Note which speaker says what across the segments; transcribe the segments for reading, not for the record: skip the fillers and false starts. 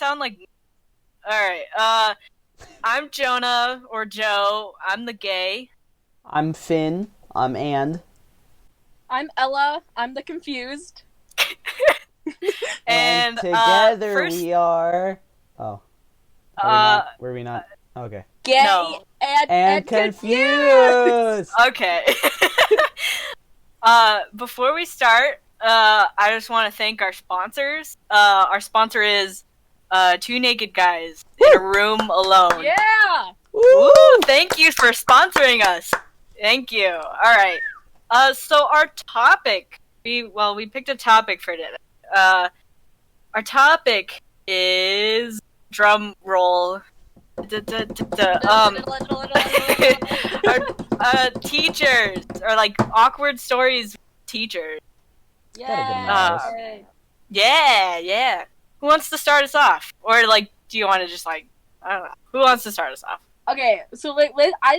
Speaker 1: sound like... Alright, I'm Jonah, or Joe. I'm the gay.
Speaker 2: I'm Finn. I'm And.
Speaker 3: I'm Ella. I'm the confused.
Speaker 2: And
Speaker 1: And,
Speaker 2: together
Speaker 1: first...
Speaker 2: we are... Oh. Are we
Speaker 1: Uh,
Speaker 2: not? Were we not? Okay.
Speaker 3: Gay
Speaker 1: No.
Speaker 3: and confused.
Speaker 2: Confused!
Speaker 1: Okay. Before we start, I just want to thank our sponsors. Our sponsor is, Two Naked Guys in a Room Alone.
Speaker 3: Yeah.
Speaker 1: Woo! Thank you for sponsoring us. Thank you. Alright. So our topic, we picked a topic for today. Our topic is drum roll. Our teachers, or like awkward stories with teachers.
Speaker 3: Yeah.
Speaker 1: Yeah. Who wants to start us off? Or like, do you want to just like, I don't know. Who wants to start us off?
Speaker 3: Okay, so I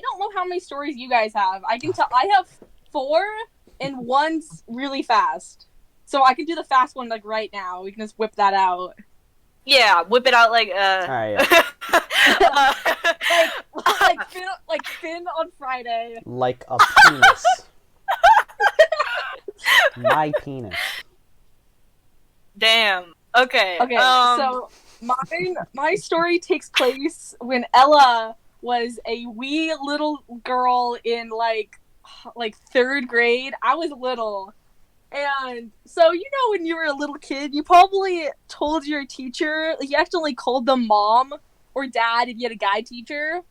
Speaker 3: don't know how many stories you guys have. I can tell I have 4, and one's really fast. So I can do the fast one like right now. We can just whip that out.
Speaker 1: Yeah, whip it out like
Speaker 2: Alright,
Speaker 3: Like Finn on Friday.
Speaker 2: like a penis. My penis.
Speaker 1: Damn. Okay.
Speaker 3: Okay, so my story takes place when Ella was a wee little girl in like 3rd grade. I was little. And so, when you were a little kid, you probably told your teacher, like, you accidentally called them mom or dad if you had a guy teacher.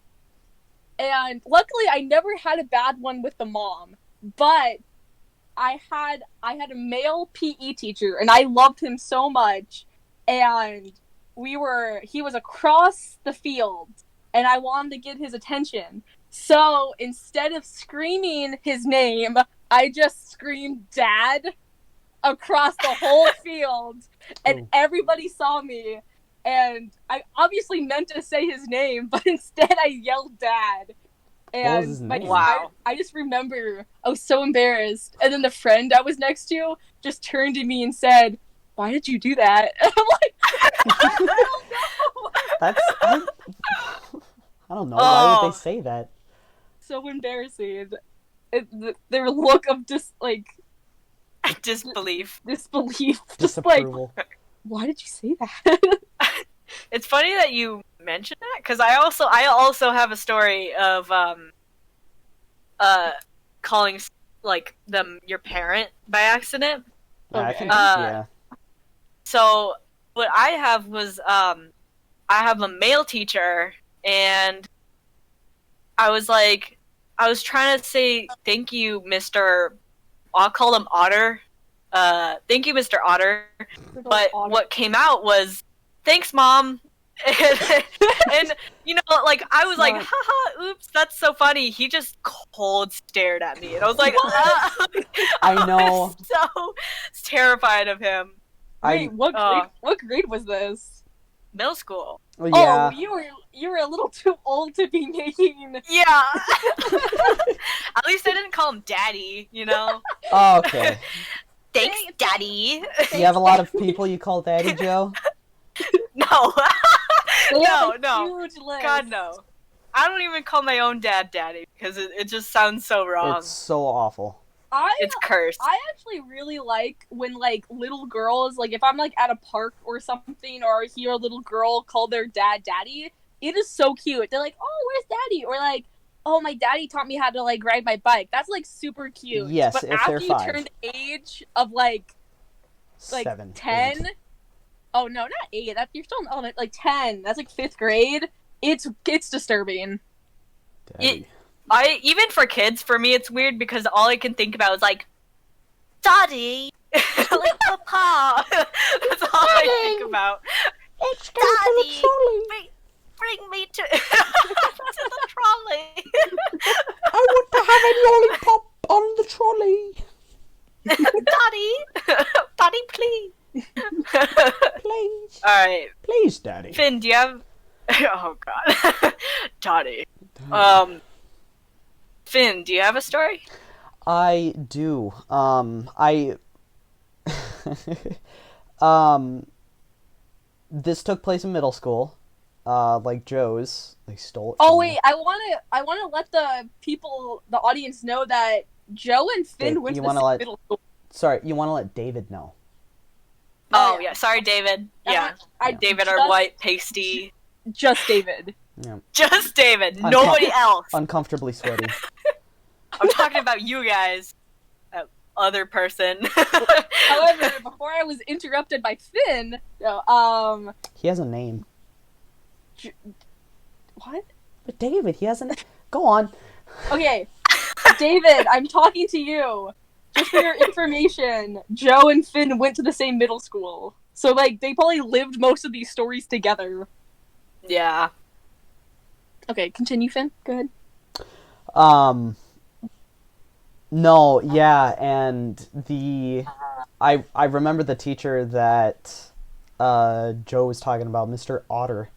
Speaker 3: And luckily, I never had a bad one with the mom. But I had a male PE teacher, and I loved him so much. And he was across the field, and I wanted to get his attention. So instead of screaming his name, I just screamed "Dad" across the whole field, and everybody saw me. And I obviously meant to say his name, but instead I yelled "Dad." And
Speaker 2: What was his name?
Speaker 1: Wow.
Speaker 3: I just remember I was so embarrassed. And then the friend I was next to just turned to me and said, "Why did you do that?" And I'm like, I don't know.
Speaker 2: That's... I don't know. Why would they say that?
Speaker 3: So embarrassing. Their look of
Speaker 1: Disbelief.
Speaker 3: disbelief. Just like,
Speaker 2: Disapproval.
Speaker 3: why did you say that?
Speaker 1: It's funny that you mentioned that, because I also have a story of calling like them your parent by accident.
Speaker 2: I
Speaker 3: Okay.
Speaker 2: think, yeah.
Speaker 1: So what I have was I have a male teacher, and I was trying to say thank you, Mr. I'll call him Otter. Thank you, Mr. Otter. But what came out was, "Thanks, Mom." And like, I was like, haha, oops, that's so funny. He just cold stared at me, and I was like,
Speaker 2: I know.
Speaker 1: was so terrified of him.
Speaker 3: Wait, what grade was this?
Speaker 1: Middle school.
Speaker 2: Well, yeah.
Speaker 3: Oh, you were a little too old to be making.
Speaker 1: Yeah. At least I didn't call him Daddy,
Speaker 2: Oh, okay.
Speaker 1: Thanks, Daddy.
Speaker 2: You have a lot of people you call Daddy Joe?
Speaker 1: No.
Speaker 3: They have a
Speaker 1: No.
Speaker 3: huge list.
Speaker 1: God, no. I don't even call my own dad Daddy, because it just sounds so wrong.
Speaker 2: It's so awful.
Speaker 1: It's cursed.
Speaker 3: I actually really like when, like, little girls, like, if I'm, like, at a park or something, or I hear a little girl call their dad Daddy, it is so cute. They're like, "Oh, where's Daddy?" Or, like, "Oh, my daddy taught me how to, like, ride my bike." That's, like, super cute.
Speaker 2: Yes,
Speaker 3: but
Speaker 2: if
Speaker 3: after
Speaker 2: they're
Speaker 3: you
Speaker 2: 5.
Speaker 3: turn the age of, like
Speaker 2: 7,
Speaker 3: 10...
Speaker 2: 8.
Speaker 3: Oh, no, not 8. You're still in element, like, 10. That's, like, 5th grade. It's disturbing.
Speaker 2: Daddy.
Speaker 1: Even for kids, for me, it's weird, because all I can think about is, like, Daddy. Like, Papa. That's all I think about.
Speaker 2: Let's go to the trolley.
Speaker 1: Bring me to the trolley.
Speaker 2: I want to have a lollipop on the trolley.
Speaker 1: Daddy, please.
Speaker 2: Please.
Speaker 1: Alright.
Speaker 2: Please, Daddy.
Speaker 1: Finn, do you have... Oh, God. Daddy. Finn, do you have a story?
Speaker 2: I do. I this took place in middle school, like Joe's. They stole it.
Speaker 3: Oh
Speaker 2: from
Speaker 3: wait,
Speaker 2: me.
Speaker 3: I wanna let the audience know that Joe and Finn
Speaker 2: Dave,
Speaker 3: went
Speaker 2: you
Speaker 3: to the
Speaker 2: wanna
Speaker 3: same
Speaker 2: let-
Speaker 3: middle school.
Speaker 2: Sorry, you want to let David know.
Speaker 1: Oh yeah, sorry, David. Yeah,
Speaker 3: I
Speaker 1: David, our
Speaker 3: just-
Speaker 1: white pasty.
Speaker 3: Just David.
Speaker 1: Just David.
Speaker 2: Uncom-
Speaker 1: Nobody else.
Speaker 2: Uncomfortably sweaty.
Speaker 1: I'm talking about you guys. That other person.
Speaker 3: However, before I was interrupted by Finn,
Speaker 2: He has a name.
Speaker 3: what?
Speaker 2: But David, he has a name. Go on.
Speaker 3: Okay, David, I'm talking to you. Just for your information, Joe and Finn went to the same middle school. So, like, they probably lived most of these stories together.
Speaker 1: Yeah.
Speaker 3: Okay, continue, Finn. Go ahead.
Speaker 2: No, yeah, and I remember the teacher that Joe was talking about, Mr. Otter.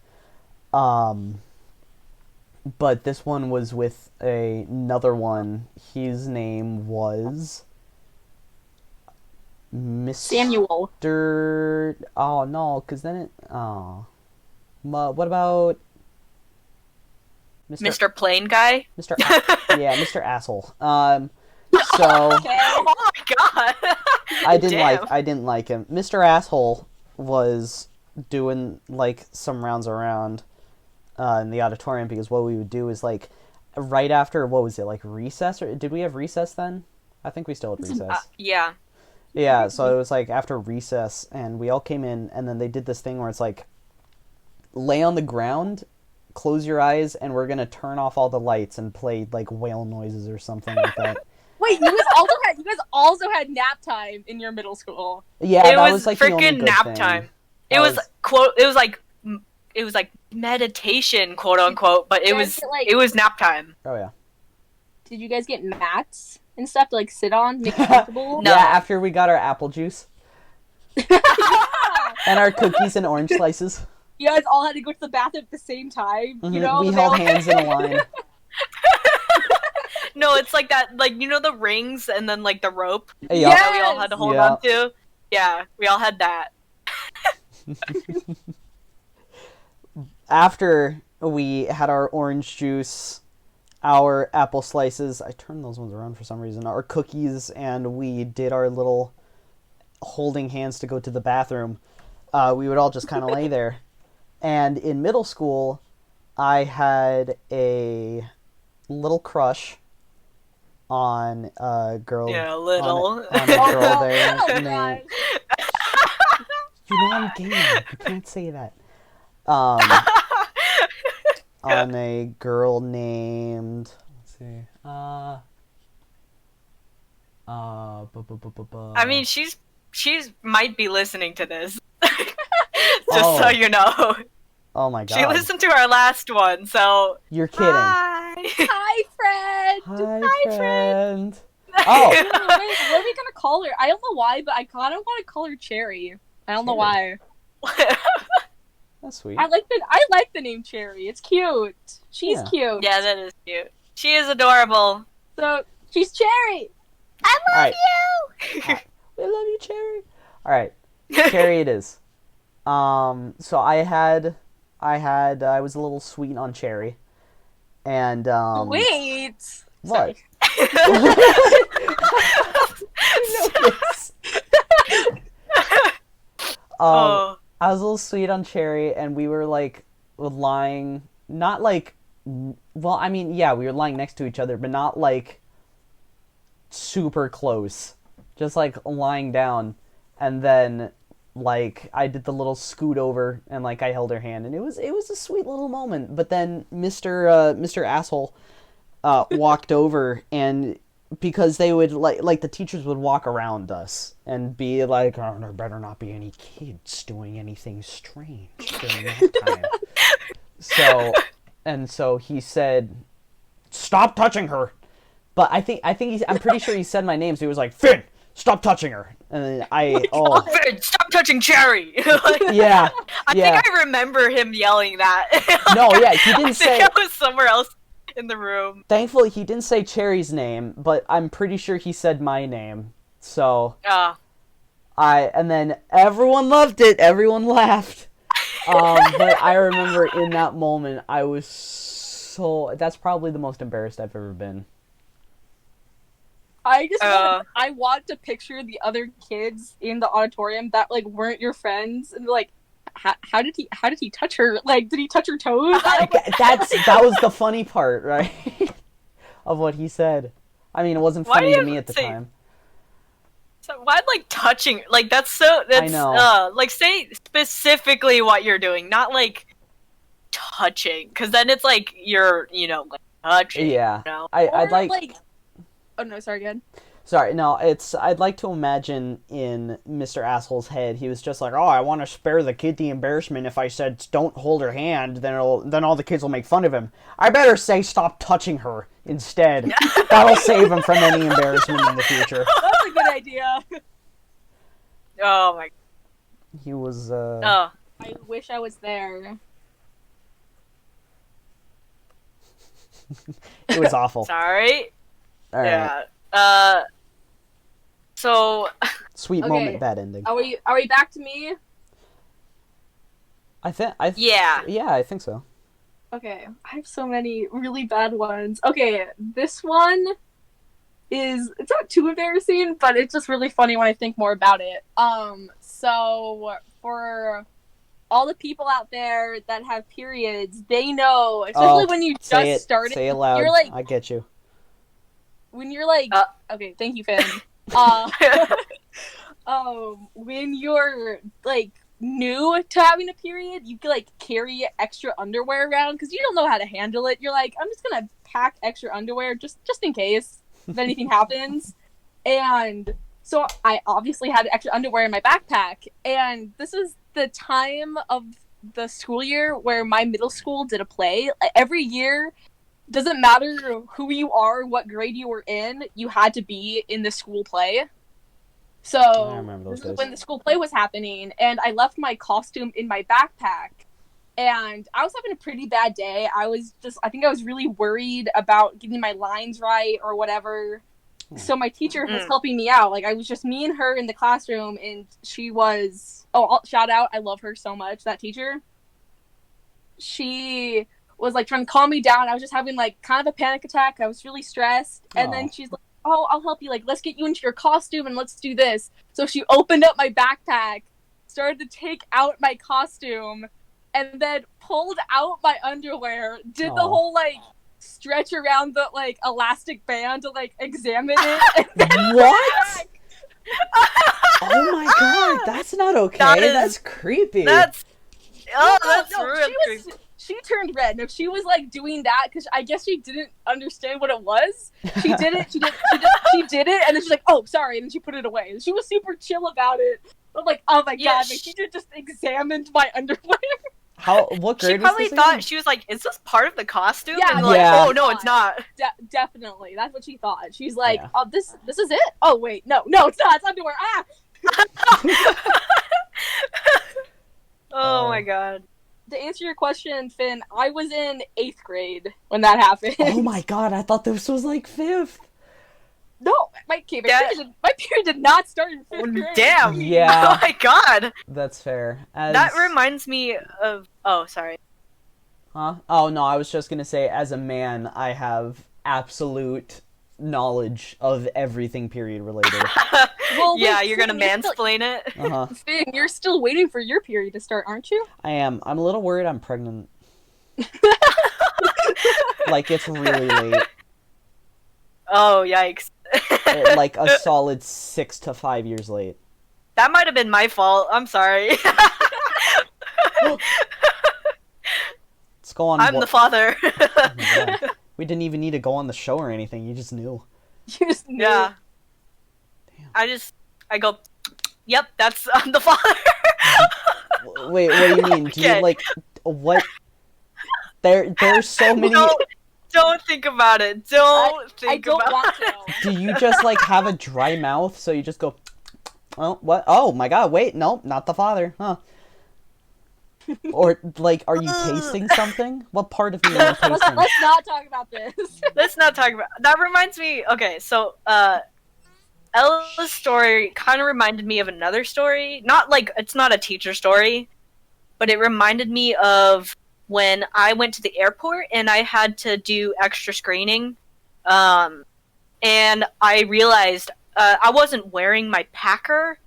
Speaker 2: But this one was with another one. His name was Mr.
Speaker 3: Samuel.
Speaker 2: Oh no, because then it. Oh, what about
Speaker 1: Mr. Plain Guy.
Speaker 2: Mr. Yeah, Mr. Asshole. So
Speaker 3: Okay.
Speaker 1: Oh my god.
Speaker 2: I didn't
Speaker 1: Damn.
Speaker 2: like him. Mr. Asshole was doing like some rounds around in the auditorium, because what we would do is like right after, what was it, like recess, or did we have recess then? I think we still had recess.
Speaker 1: Yeah.
Speaker 2: Yeah, so it was like after recess, and we all came in, and then they did this thing where it's like, lay on the ground, close your eyes, and we're gonna turn off all the lights and play like whale noises or something like that.
Speaker 3: Wait, you guys also had nap time in your middle school.
Speaker 2: Yeah,
Speaker 1: It
Speaker 2: that
Speaker 1: was
Speaker 2: like the only
Speaker 1: freaking
Speaker 2: good
Speaker 1: nap
Speaker 2: thing.
Speaker 1: time.
Speaker 2: That
Speaker 1: It was quote. It was like meditation, quote unquote, but it
Speaker 3: Yeah,
Speaker 1: was
Speaker 3: but, like-
Speaker 1: it was nap time.
Speaker 2: Oh yeah.
Speaker 3: Did you guys get mats and stuff to like sit on, make you comfortable?
Speaker 1: No.
Speaker 2: Yeah, after we got our apple juice and our cookies and orange slices.
Speaker 3: You guys all had to go to the bathroom at the same time. You
Speaker 2: Mhm,
Speaker 3: know,
Speaker 2: we
Speaker 3: They
Speaker 2: held
Speaker 3: all-
Speaker 2: hands in a line.
Speaker 1: No, it's like that. Like, you know, the rings and then like the rope
Speaker 2: Yeah.
Speaker 1: that we all had to hold
Speaker 2: Yeah.
Speaker 1: on to. Yeah, we all had that.
Speaker 2: After we had our orange juice, our apple slices, I turned those ones around for some reason, our cookies, and we did our little holding hands to go to the bathroom, we would all just kind of lay there. And in middle school, I had a little crush on a girl.
Speaker 1: Yeah, little.
Speaker 2: On a
Speaker 3: Oh,
Speaker 2: girl
Speaker 3: no.
Speaker 2: there
Speaker 3: Oh,
Speaker 2: named...
Speaker 3: gosh.
Speaker 2: You know I'm gay now. You can't say that. On a girl named... Let's see.
Speaker 1: I mean, she's might be listening to this. Just
Speaker 2: Oh.
Speaker 1: so you know,
Speaker 2: Oh my god.
Speaker 1: she listened to our last one. So
Speaker 2: You're kidding.
Speaker 1: hi.
Speaker 3: Hi, friend.
Speaker 2: Hi, friend. Oh.
Speaker 3: Wait, what are we gonna call her? I don't know why, but I kind of want to call her Cherry. I don't know why.
Speaker 2: That's sweet.
Speaker 3: I like the name Cherry. It's cute. She's
Speaker 2: Yeah.
Speaker 3: cute.
Speaker 1: Yeah, that is cute. She is adorable.
Speaker 3: So she's Cherry.
Speaker 1: I
Speaker 2: love Alright.
Speaker 1: you.
Speaker 2: We love you, Cherry. Alright. Cherry it is. So I was a little sweet on Cherry. And,
Speaker 3: Wait.
Speaker 2: what?
Speaker 1: Oh.
Speaker 2: I was a little sweet on Cherry, and we were like lying, not like, well, I mean, yeah, we were lying next to each other, but not like super close, just like lying down, and then like I did the little scoot over, and like I held her hand, and it was a sweet little moment. But then Mr. Asshole walked over, and because they would like the teachers would walk around us and be like, oh, there better not be any kids doing anything strange during that time. So he said, stop touching her. But I'm pretty sure he said my name, so he was like, Finn, stop touching her. And then
Speaker 1: Stop touching Cherry.
Speaker 2: yeah,
Speaker 1: I
Speaker 2: yeah.
Speaker 1: think I remember him yelling that.
Speaker 2: No, yeah, he didn't
Speaker 1: I
Speaker 2: say.
Speaker 1: think I was somewhere else in the room.
Speaker 2: Thankfully, he didn't say Cherry's name, but I'm pretty sure he said my name. So
Speaker 1: Uh,
Speaker 2: and then everyone loved it. Everyone laughed. But I remember in that moment, I was so. That's probably the most embarrassed I've ever been.
Speaker 3: I want to picture the other kids in the auditorium that like weren't your friends, and like, how did he touch her? Like, did he touch her toes?
Speaker 2: That was the funny part, right? Of what he said. I mean, it wasn't
Speaker 1: Why
Speaker 2: funny
Speaker 1: do
Speaker 2: to
Speaker 1: you
Speaker 2: me at the
Speaker 1: say-
Speaker 2: time.
Speaker 1: So why like touching? Like that's I
Speaker 2: know.
Speaker 1: like say specifically what you're doing, not like touching, because then it's like you're like touching.
Speaker 2: Yeah,
Speaker 1: You know?
Speaker 2: I'd like.
Speaker 3: Oh no, sorry, go ahead.
Speaker 2: Sorry, no, I'd like to imagine in Mr. Asshole's head, he was just like, oh, I want to spare the kid the embarrassment. If I said don't hold her hand, then all the kids will make fun of him. I better say stop touching her instead. That'll save him from any embarrassment in the future.
Speaker 3: That's a good idea.
Speaker 1: Oh my.
Speaker 2: He was.
Speaker 1: Oh.
Speaker 3: I wish I was there.
Speaker 2: It was awful.
Speaker 1: Sorry.
Speaker 2: All right.
Speaker 1: Yeah. So.
Speaker 2: Sweet
Speaker 3: Okay.
Speaker 2: moment, bad ending.
Speaker 3: Are we back to me?
Speaker 1: Yeah.
Speaker 2: Yeah, I think so.
Speaker 3: Okay, I have so many really bad ones. Okay, this one it's not too embarrassing, but it's just really funny when I think more about it. So for all the people out there that have periods, they know, especially when you just started.
Speaker 2: Say it loud.
Speaker 3: You're like,
Speaker 2: I get you.
Speaker 3: when you're like, okay, thank you, Finn. When you're like new to having a period, you can like carry extra underwear around because you don't know how to handle it. You're like, I'm just gonna pack extra underwear just in case if anything happens. And so I obviously had extra underwear in my backpack, and this is the time of the school year where my middle school did a play. Every year, doesn't matter who you are, what grade you were in, you had to be in the school play. So
Speaker 2: I remember those
Speaker 3: this is
Speaker 2: days.
Speaker 3: when the school play was happening, and I left my costume in my backpack. And I was having a pretty bad day. I think I was really worried about getting my lines right or whatever. So my teacher was helping me out. Like, I was just me and her in the classroom, and she was, shout out, I love her so much, that teacher. She was like trying to calm me down. I was just having like kind of a panic attack. I was really stressed. And then she's like, oh, I'll help you. Like, let's get you into your costume and let's do this. So she opened up my backpack, started to take out my costume, and then pulled out my underwear, did the whole like stretch around the like elastic band to like examine it. And then
Speaker 2: What? Oh my god, that's not okay. That's creepy.
Speaker 1: That's
Speaker 3: No,
Speaker 1: real creepy.
Speaker 3: she turned red. No, she was like doing that because I guess she didn't understand what it was. She did it. She did it, and then she's like, "Oh, sorry," and then she put it away. She was super chill about it. I'm like, "Oh my god!" My teacher just examined my underwear.
Speaker 2: What grade
Speaker 1: She probably
Speaker 2: was this
Speaker 1: thought
Speaker 2: again?
Speaker 1: she was like, "Is this part of the costume?"
Speaker 3: Yeah,
Speaker 1: and like,
Speaker 2: yeah.
Speaker 1: "Oh no, it's not."
Speaker 3: Definitely, that's what she thought. She's like,
Speaker 2: Yeah.
Speaker 3: "Oh, this is it." Oh wait, no, it's not. It's underwear. Ah.
Speaker 1: Oh my god.
Speaker 3: To answer your question, Finn, I was in 8th grade when that happened.
Speaker 2: Oh my god, I thought this was like 5th.
Speaker 3: No, my period did not start in 5th grade.
Speaker 1: Damn.
Speaker 2: Yeah.
Speaker 1: Oh my god.
Speaker 2: That's fair.
Speaker 1: That reminds me of. Oh, sorry.
Speaker 2: Huh? Oh no, I was just gonna say, as a man, I have absolute knowledge of everything period related.
Speaker 3: Well,
Speaker 1: Yeah,
Speaker 3: wait,
Speaker 1: you're gonna
Speaker 3: Finn,
Speaker 1: mansplain it.
Speaker 3: Finn, you're still waiting for your period to start, aren't you?
Speaker 2: I am. I'm a little worried I'm pregnant. Like, it's really late.
Speaker 1: Oh, yikes.
Speaker 2: Like a solid 6 to 5 years late.
Speaker 1: That might have been my fault. I'm sorry.
Speaker 2: Let's go on.
Speaker 1: I'm the father.
Speaker 2: Oh my God. We didn't even need to go on the show or anything. You just knew.
Speaker 3: You just knew.
Speaker 1: Yeah.
Speaker 2: Damn.
Speaker 1: I go, yep, I'm the father.
Speaker 2: Wait, what do you mean? Do you
Speaker 1: Okay.
Speaker 2: like what? There's so many.
Speaker 1: Don't think about it. Don't think
Speaker 3: I don't
Speaker 1: about
Speaker 3: want
Speaker 1: it.
Speaker 3: to.
Speaker 2: Do you just like have a dry mouth, so you just go? Oh, what? Oh my God! Wait, nope, not the father, huh? Or like, are you tasting something? What part of me are you tasting?
Speaker 3: Let's not talk about this.
Speaker 1: Let's not talk about. That reminds me. Okay, so Ella's story kind of reminded me of another story. Not like it's not a teacher story, but it reminded me of when I went to the airport and I had to do extra screening. And I realized I wasn't wearing my packer.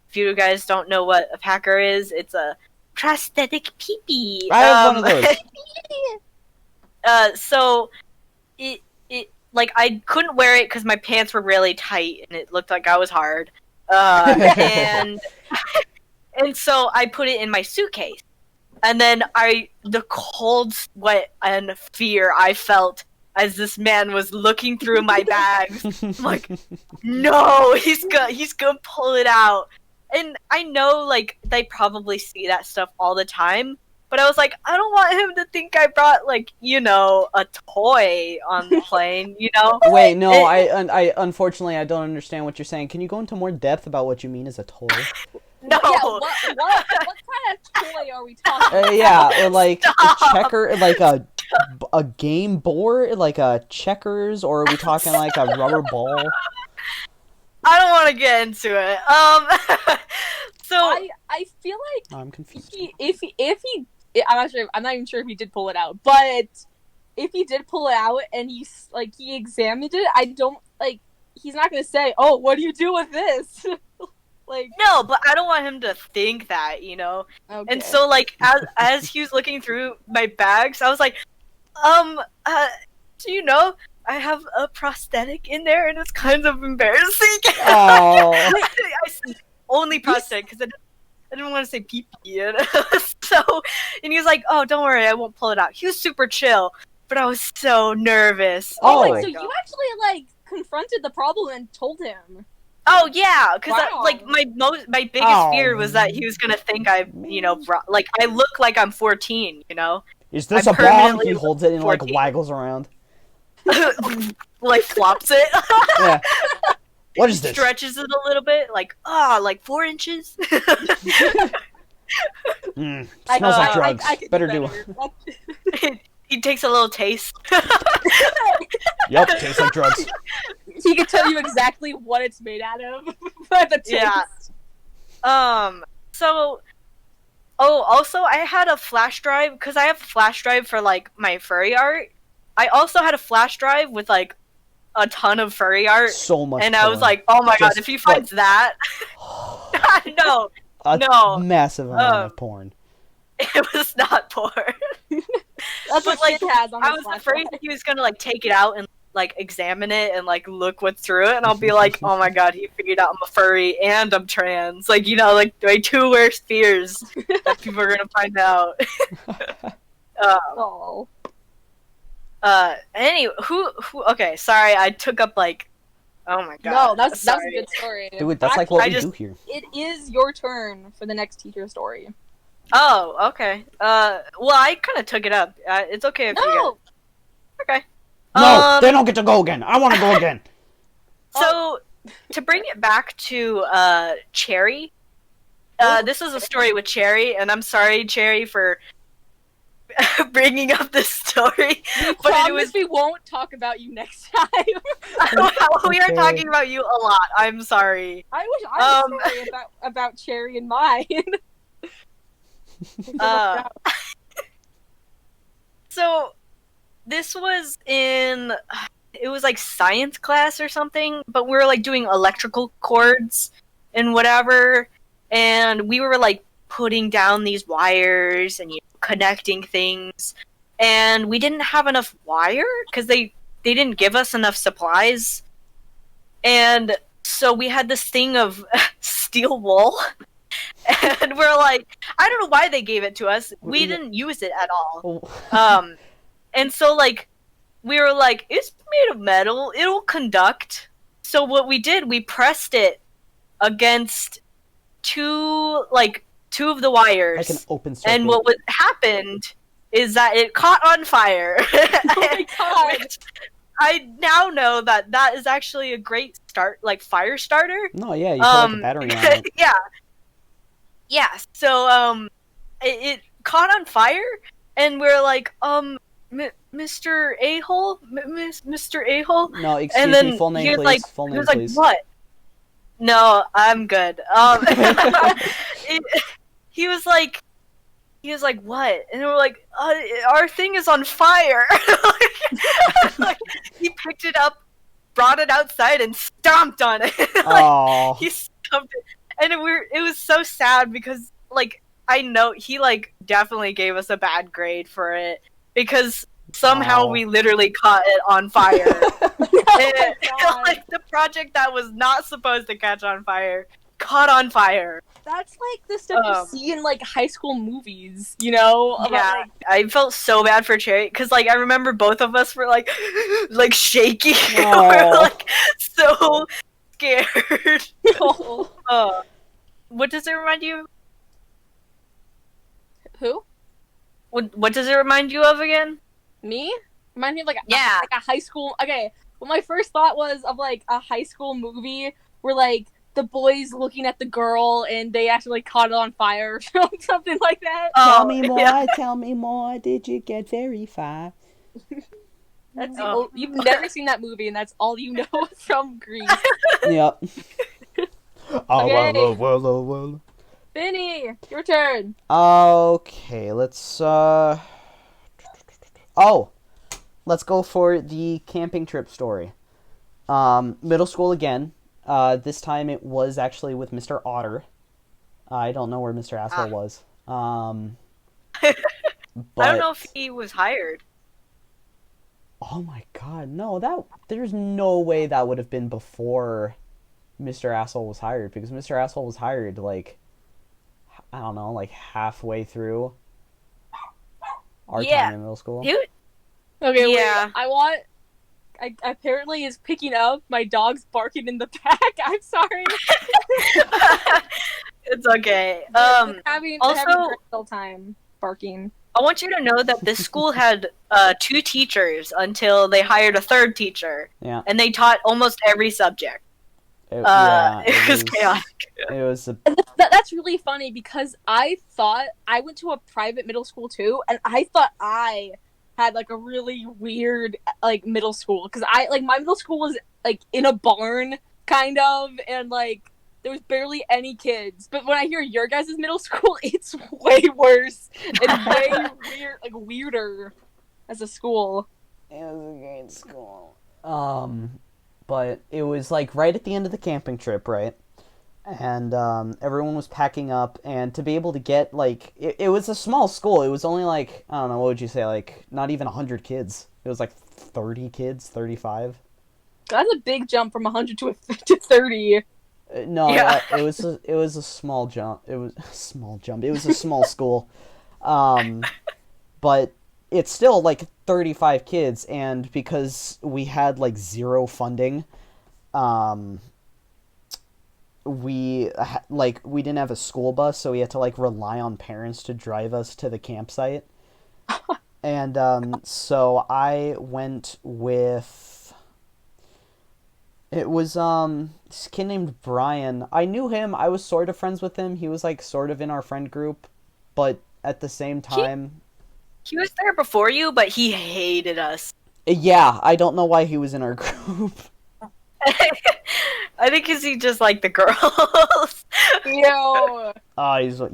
Speaker 1: If you guys don't know what a packer is, it's a prosthetic pee-pee.
Speaker 2: I have one of those.
Speaker 1: So it like I couldn't wear it because my pants were really tight and it looked like I was hard. And so I put it in my suitcase. And then the cold sweat and fear I felt as this man was looking through my bags. I'm like, no, he's gonna pull it out. And I know, like, they probably see that stuff all the time. But I was like, I don't want him to think I brought, like, a toy on the plane,
Speaker 2: Wait, no, I unfortunately I don't understand what you're saying. Can you go into more depth about what you mean as a toy?
Speaker 1: No.
Speaker 3: Yeah, what kind of toy are we talking about?
Speaker 2: Yeah, or like
Speaker 1: Stop.
Speaker 2: a checker, like a game board, like a checkers, or are we talking like a rubber ball?
Speaker 1: I don't want to get into it. So
Speaker 3: I feel like
Speaker 2: I'm confused.
Speaker 3: if he I'm not even sure if he did pull it out, but if he did pull it out and he examined it, I don't he's not gonna say, "Oh, what do you do with this?"
Speaker 1: no, but I don't want him to think that,
Speaker 3: Okay.
Speaker 1: And so, like, as he was looking through my bags, I was like, do you know I have a prosthetic in there, and it's kind of embarrassing.
Speaker 2: Oh.
Speaker 1: I said only prosthetic because I didn't want to say pee-pee. And he was like, "Oh, don't worry, I won't pull it out." He was super chill, but I was so nervous.
Speaker 2: Oh.
Speaker 1: my
Speaker 3: so
Speaker 1: God.
Speaker 3: you actually confronted the problem and told him.
Speaker 1: Oh yeah, because
Speaker 3: Wow.
Speaker 1: my biggest fear was that he was gonna think I I look like I'm 14,
Speaker 2: Is this
Speaker 1: I
Speaker 2: a bomb?
Speaker 1: permanently
Speaker 2: He holds it and like
Speaker 1: 14.
Speaker 2: waggles around.
Speaker 1: like flops it.
Speaker 2: Yeah. What is this?
Speaker 1: Stretches it a little bit, like 4 inches.
Speaker 2: Smells
Speaker 3: I-
Speaker 2: like
Speaker 3: I-
Speaker 2: drugs.
Speaker 3: I could
Speaker 2: Better
Speaker 3: do
Speaker 2: do.
Speaker 3: better.
Speaker 1: He takes a little taste.
Speaker 2: Yep, tastes like drugs.
Speaker 3: He could tell you exactly what it's made out of by the taste.
Speaker 1: Yeah. So, also I had a flash drive because I have a flash drive for like my furry art. I also had a flash drive with like a ton of furry art,
Speaker 2: So much.
Speaker 1: and I was
Speaker 2: porn.
Speaker 1: like, "Oh my god,
Speaker 2: Just,
Speaker 1: if he finds that, no,
Speaker 2: a
Speaker 1: no.
Speaker 2: massive amount of porn.
Speaker 1: it was not porn."
Speaker 3: That's
Speaker 1: But,
Speaker 3: what
Speaker 1: like,
Speaker 3: Sid has on
Speaker 1: I
Speaker 3: his
Speaker 1: was
Speaker 3: flash
Speaker 1: afraid
Speaker 3: drive.
Speaker 1: he was gonna like take it out and like examine it and like look what's through it, and I'll be like, "Oh my god, he figured out I'm a furry and I'm trans." Like like my two worst fears that people are gonna find out.
Speaker 3: Oh.
Speaker 1: Anyway, who? Okay, sorry, I took up like, oh my god.
Speaker 3: No, that's a
Speaker 1: sorry.
Speaker 3: good story.
Speaker 2: Dude, that's like what
Speaker 1: I
Speaker 2: we
Speaker 1: just-
Speaker 2: do here.
Speaker 3: It is your turn for the next teacher story.
Speaker 1: Oh, okay. Well, I kind of took it up. It's okay if you
Speaker 3: No!
Speaker 1: get. Okay.
Speaker 2: No, they don't get to go again. I want to go again.
Speaker 1: So, to bring it back to Cherry, this is a story with Cherry, and I'm sorry, Cherry, for bringing up this story.
Speaker 3: We
Speaker 1: But it
Speaker 3: promise
Speaker 1: was
Speaker 3: we won't talk about you next time.
Speaker 1: we are
Speaker 2: Okay.
Speaker 1: talking about you a lot. I'm sorry.
Speaker 3: I wish I
Speaker 1: Um,
Speaker 3: was sorry about Cherry and mine.
Speaker 1: Uh, so this was it was like science class or something, but we were like doing electrical cords and whatever, and we were like putting down these wires and connecting things, and we didn't have enough wire because they didn't give us enough supplies, and so we had this thing of steel wool. And we're like, I don't know why they gave it to us. We didn't use it at all. And so like we were like, it's made of metal, it'll conduct. So what we did, we pressed it against two of the wires.
Speaker 2: Like an open circuit.
Speaker 1: And what happened is that it caught on fire.
Speaker 3: Oh my god.
Speaker 1: Which I now know that is actually a great fire starter.
Speaker 2: No, yeah, you put like a battery on it.
Speaker 1: Yeah, so it caught on fire, and we're like, Mr. A-hole, Mr. A-hole,
Speaker 2: No, excuse
Speaker 1: and then
Speaker 2: me, full
Speaker 1: he
Speaker 2: name,
Speaker 1: was
Speaker 2: please.
Speaker 1: like,
Speaker 2: Full
Speaker 1: he
Speaker 2: name,
Speaker 1: was like,
Speaker 2: please.
Speaker 1: what? No, I'm good. He was like, he was like, "What?" And we're like, "Our thing is on fire." Like, he picked it up, brought it outside, and stomped on it. Like,
Speaker 2: Oh.
Speaker 1: he stomped it, and it was so sad because like I know he like definitely gave us a bad grade for it because somehow
Speaker 2: Wow.
Speaker 1: we literally caught it on fire.
Speaker 3: Oh God.
Speaker 1: Like the project that was not supposed to catch on fire caught on fire.
Speaker 3: That's like the stuff you
Speaker 1: Um,
Speaker 3: see in like high school movies, you know? About,
Speaker 1: Yeah,
Speaker 3: like,
Speaker 1: I felt so bad for Cherry because like I remember both of us were like like shaking. We
Speaker 2: Aw.
Speaker 1: were like so scared. What does it remind you?
Speaker 3: Who?
Speaker 1: What does it remind you of again?
Speaker 3: Me? Remind me of like
Speaker 1: Yeah.
Speaker 3: like a high school. Okay, well, my first thought was of like a high school movie where like the boys looking at the girl and they actually caught it on fire or something like that.
Speaker 2: Tell me more,
Speaker 1: yeah.
Speaker 2: tell me more. Did you get very far?
Speaker 3: That's the
Speaker 1: Oh.
Speaker 3: you've never seen that movie, and that's all you know from Grease.
Speaker 2: Yep.
Speaker 3: Okay.
Speaker 2: well.
Speaker 3: Finny, your turn.
Speaker 2: Okay, let's let's go for the camping trip story. Middle school again. This time it was actually with Mr. Otter. I don't know where Mr. Asshole was.
Speaker 1: I don't know if he was hired.
Speaker 2: Oh my god, no, there's no way that would have been before Mr. Asshole was hired, because Mr. Asshole was hired like I don't know, like halfway through our
Speaker 1: Yeah.
Speaker 2: time in middle school.
Speaker 1: He,
Speaker 3: Okay,
Speaker 1: Yeah.
Speaker 3: wait. I apparently is picking up. My dog's barking in the back. I'm sorry.
Speaker 1: it's okay.
Speaker 3: They're having
Speaker 1: also-
Speaker 3: crystal time barking.
Speaker 1: I want you to know that this school had 2 teachers until they hired a 3rd teacher,
Speaker 2: Yeah.
Speaker 1: and they taught almost every subject.
Speaker 2: It
Speaker 1: was chaotic.
Speaker 2: It was a,
Speaker 3: That's really funny because I thought I went to a private middle school too, and I thought I had like a really weird like middle school because I like my middle school was like in a barn kind of, and like there was barely any kids. But when I hear your guys' middle school, it's way worse and way weird, like weirder as a school.
Speaker 2: it was a great school. But it was like right at the end of the camping trip, right? And everyone was packing up, and to be able to get like it was a small school. It was only like I don't know, what would you say, like not even 100 kids. It was like 30 kids, 35.
Speaker 3: That's a big jump from 100 to 30.
Speaker 2: No,
Speaker 1: Yeah.
Speaker 2: it was a small jump. It was a small jump. It was a small school, but it's still like 35 kids, and because we had like zero funding, we didn't have a school bus, so we had to like rely on parents to drive us to the campsite. And so I went with it was this kid named Brian. I knew him. I was sort of friends with him. He was like sort of in our friend group, but at the same time,
Speaker 1: He was there before you, but he hated us.
Speaker 2: yeah, I don't know why he was in our group.
Speaker 1: I think because he just liked the girls.
Speaker 3: Yo.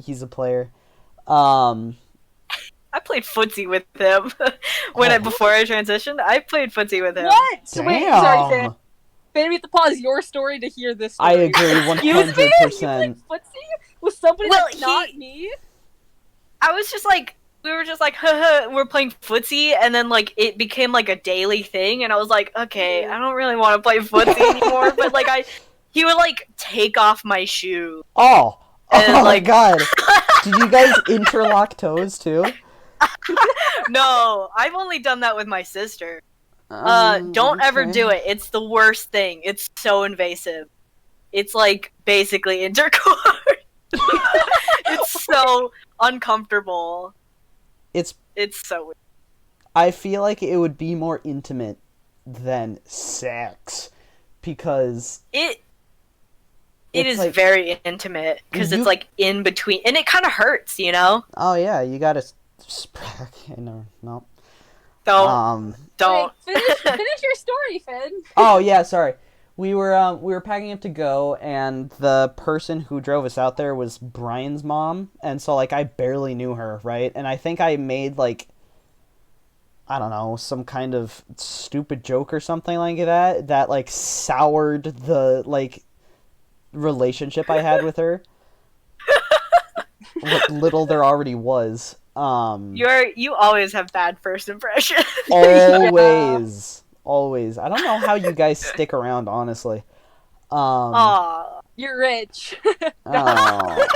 Speaker 2: He's a player.
Speaker 1: I played footsie with him before I transitioned. I played footsie with him.
Speaker 3: What?
Speaker 2: Damn.
Speaker 3: Wait, sorry, Finn. Finn, we have to pause your story to hear this story.
Speaker 2: I agree
Speaker 3: Excuse me?
Speaker 2: 100%.
Speaker 3: You played footsie with somebody
Speaker 1: Well,
Speaker 3: that's not me?
Speaker 1: I was just like, we were just like, haha, we're playing footsie, and then like it became like a daily thing, and I was like, okay, I don't really want to play footsie anymore, but like he would like take off my shoe.
Speaker 2: Oh
Speaker 1: And,
Speaker 2: my
Speaker 1: like-
Speaker 2: god! Did you guys interlock toes too?
Speaker 1: No, I've only done that with my sister. Don't ever do it. It's the worst thing. It's so invasive. It's like basically intercourse. It's so uncomfortable.
Speaker 2: It's
Speaker 1: So weird.
Speaker 2: I feel like it would be more intimate than sex because
Speaker 1: It
Speaker 2: It's
Speaker 1: is
Speaker 2: like-
Speaker 1: very intimate because
Speaker 2: You-
Speaker 1: it's like in between, and it kind of hurts, you know.
Speaker 2: oh yeah, you gotta no.
Speaker 1: Don't.
Speaker 2: Um
Speaker 3: Wait, finish your story, Finn.
Speaker 2: oh yeah, sorry. we were packing up to go, and the person who drove us out there was Brian's mom, and so like I barely knew her, right? And I think I made like, I don't know, some kind of stupid joke or something like that like soured the like relationship I had with her. What little there already was.
Speaker 1: You always have bad first impressions.
Speaker 2: Always. Always. I don't know how you guys stick around, honestly.
Speaker 1: Aw.
Speaker 3: You're rich.
Speaker 2: Oh.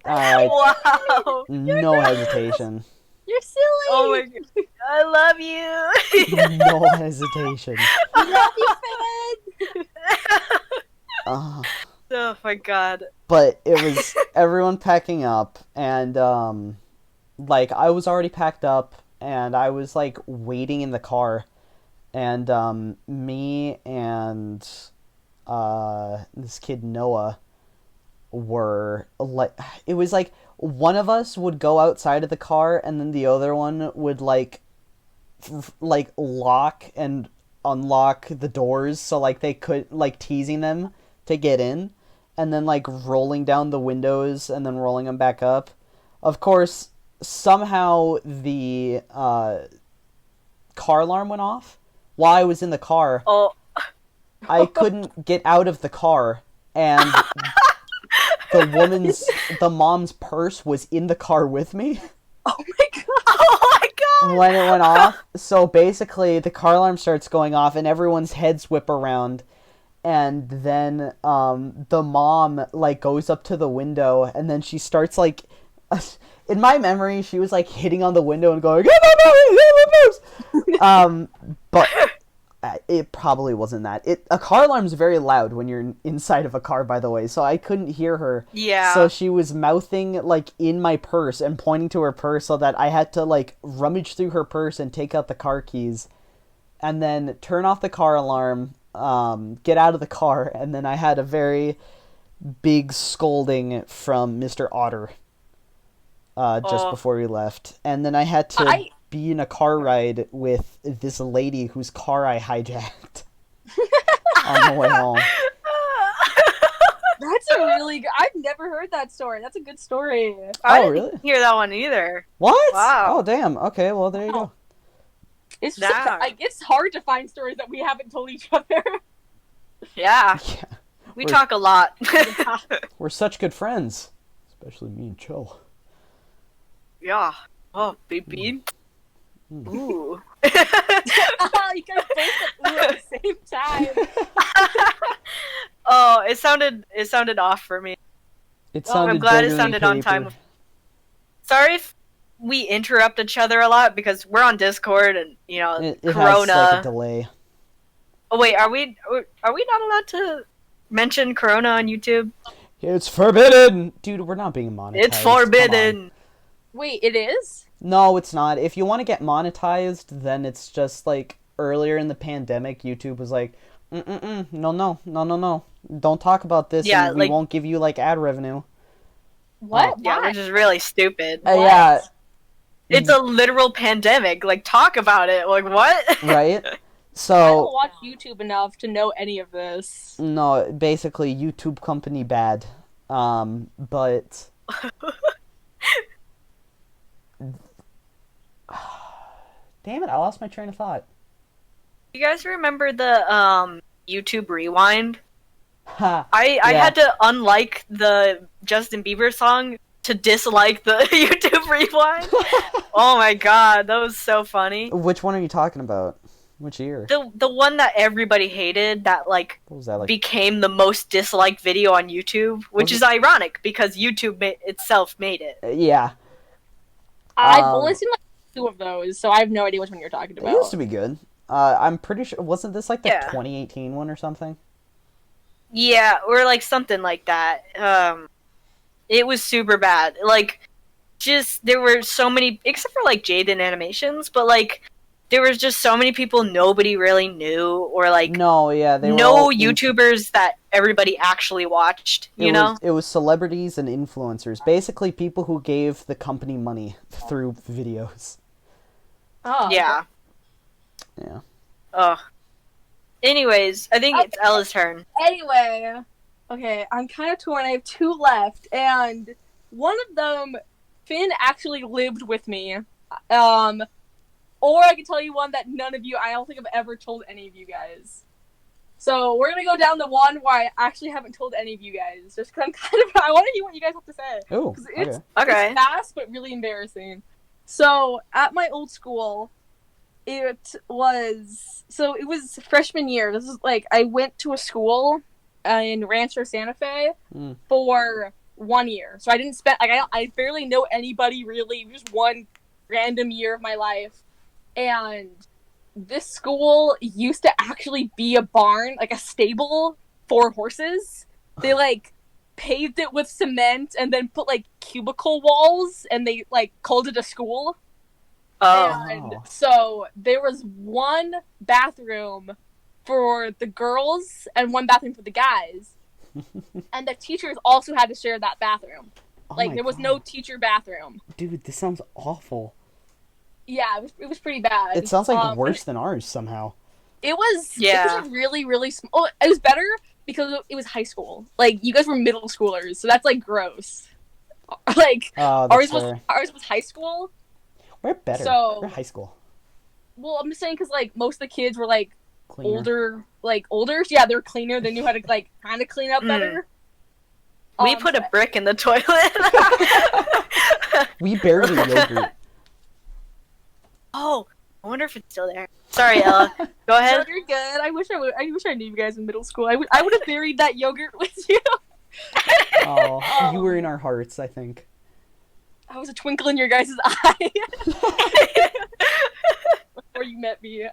Speaker 2: Alright,
Speaker 1: Wow.
Speaker 2: no hesitation.
Speaker 3: You're silly.
Speaker 1: Oh my god. I love you.
Speaker 2: No hesitation.
Speaker 3: I love you, Finn.
Speaker 1: Oh my god.
Speaker 2: But it was everyone packing up, and like I was already packed up, and I was like waiting in the car, and me and this kid Noah were like, it was like one of us would go outside of the car, and then the other one would like lock and unlock the doors, so like they could, like, teasing them to get in, and then like rolling down the windows and then rolling them back up. Of course, somehow the car alarm went off while I was in the car.
Speaker 1: Oh.
Speaker 2: I couldn't get out of the car, and the mom's purse was in the car with me
Speaker 3: Oh my god.
Speaker 1: Oh my god.
Speaker 2: when it went off. So basically, the car alarm starts going off, and everyone's heads whip around. And then the mom like goes up to the window, and then she starts like, in my memory, she was like hitting on the window and going, "Get my mouse, but it probably wasn't that. A car alarm's very loud when you're inside of a car, by the way, so I couldn't hear her.
Speaker 1: Yeah.
Speaker 2: So she was mouthing like in my purse and pointing to her purse, so that I had to like rummage through her purse and take out the car keys, and then turn off the car alarm. Get out of the car, and then I had a very big scolding from Mr. Otter just before we left. And then I had to be in a car ride with this lady whose car I hijacked on the way home.
Speaker 3: That's a really good. I've never heard that story. That's a good story.
Speaker 1: I
Speaker 2: Oh,
Speaker 1: didn't
Speaker 2: really?
Speaker 1: hear that one either.
Speaker 2: What?
Speaker 1: Wow.
Speaker 2: Oh, damn. Okay, well, there you go.
Speaker 3: It's
Speaker 1: Nah.
Speaker 3: just, like, it's hard to find stories that we haven't told each other.
Speaker 1: Yeah.
Speaker 2: Yeah.
Speaker 1: We
Speaker 2: We're-
Speaker 1: talk a lot.
Speaker 2: We're such good friends. Especially me and Cho.
Speaker 1: Yeah. Oh, Big Bean.
Speaker 2: Mm.
Speaker 1: Ooh.
Speaker 3: Oh, you guys both said ooh at the same time.
Speaker 1: Oh, it sounded off for me.
Speaker 2: It
Speaker 1: Oh,
Speaker 2: sounded
Speaker 1: I'm glad it
Speaker 2: genuinely
Speaker 1: sounded on
Speaker 2: paper.
Speaker 1: time. Sorry if we interrupt each other a lot because we're on Discord and
Speaker 2: It
Speaker 1: Corona.
Speaker 2: has like a delay.
Speaker 1: Oh wait, are we not allowed to mention Corona on YouTube?
Speaker 2: It's forbidden! Dude, we're not being monetized.
Speaker 1: It's
Speaker 2: Come on.
Speaker 1: forbidden.
Speaker 3: Wait, it is?
Speaker 2: No, it's not. If you want to get monetized, then it's just like earlier in the pandemic, YouTube was like, no. Don't talk about this,
Speaker 1: Yeah,
Speaker 2: and we
Speaker 1: like-
Speaker 2: won't give you like ad revenue.
Speaker 3: What?
Speaker 1: Yeah,
Speaker 3: Why?
Speaker 1: which is really stupid.
Speaker 2: Yeah,
Speaker 1: It's a literal pandemic. Like, talk about it. Like, what?
Speaker 2: right?
Speaker 3: I don't
Speaker 2: So,
Speaker 3: watch YouTube enough to know any of this.
Speaker 2: no, basically, YouTube company bad. But... Damn it, I lost my train of thought.
Speaker 1: You guys remember the YouTube Rewind?
Speaker 2: Ha.
Speaker 1: I
Speaker 2: Yeah.
Speaker 1: had to unlike the Justin Bieber song to dislike the YouTube Rewind. Oh my god, that was so funny.
Speaker 2: Which one are you talking about? Which year?
Speaker 1: The one that everybody hated that like
Speaker 2: What was that, like...
Speaker 1: became the most disliked video on YouTube, which
Speaker 2: Was
Speaker 1: is ironic because YouTube itself made it.
Speaker 2: Yeah.
Speaker 3: I've
Speaker 2: Um,
Speaker 3: only seen like 2 of those, so I have no idea which one you're talking
Speaker 2: It
Speaker 3: about.
Speaker 2: used to be good. I'm pretty sure... Wasn't this like the
Speaker 1: Yeah.
Speaker 2: 2018 one or something?
Speaker 1: Yeah, or like something like that. It was super bad. Like, just there were so many, except for like Jaden Animations, but like there was just so many people nobody really knew, or like
Speaker 2: No, yeah, they were
Speaker 1: no
Speaker 2: all
Speaker 1: YouTubers that everybody actually watched. You know?
Speaker 2: It was celebrities and influencers. Basically, people who gave the company money through videos.
Speaker 3: Oh,
Speaker 1: Yeah.
Speaker 2: Yeah.
Speaker 1: Ugh. Anyways, I think it's Ella's turn.
Speaker 3: Anyway, okay, I'm kind of torn. I have 2 left, and one of them, Finn actually lived with me. Or I can tell you one that none of you, I don't think I've ever told any of you guys. So we're gonna go down the one where I actually haven't told any of you guys, just because I want to hear what you guys have to say.
Speaker 2: Oh,
Speaker 3: It's
Speaker 1: Okay.
Speaker 3: fast but really embarrassing. So at my old school, it was freshman year. This is like I went to a school in Rancho Santa Fe for 1 year. So I didn't spend I barely know anybody really. It was just one random year of my life, and this school used to actually be a barn, like a stable for horses. They like paved it with cement and then put like cubicle walls, and they like called it a school.
Speaker 1: Oh.
Speaker 3: And so there was one bathroom for the girls and one bathroom for the guys. And the teachers also had to share that bathroom. Like there was no teacher bathroom.
Speaker 2: Dude, this sounds awful.
Speaker 3: Yeah, it was pretty bad.
Speaker 2: It sounds like worse than ours somehow.
Speaker 3: It was
Speaker 1: Yeah.
Speaker 3: It was really, really small. Oh, it was better because it was high school. Like you guys were middle schoolers, so that's like gross. Like
Speaker 2: Oh,
Speaker 3: ours
Speaker 2: that's fair.
Speaker 3: was high school.
Speaker 2: We're better.
Speaker 3: So-
Speaker 2: We're high school.
Speaker 3: Well, I'm just saying because like most of the kids were like
Speaker 2: Cleaner.
Speaker 3: older. Yeah, they were cleaner. They knew how to like kind of clean up better.
Speaker 1: We put a brick in the toilet.
Speaker 2: We buried a yogurt.
Speaker 1: Oh, I wonder if it's still there. Sorry, Ella. Go
Speaker 3: No,
Speaker 1: ahead.
Speaker 3: you're good. I wish I knew you guys in middle school. I would have buried that yogurt with you.
Speaker 2: Oh, you were in our hearts, I think.
Speaker 3: I was a twinkle in your guys' eye before you met me.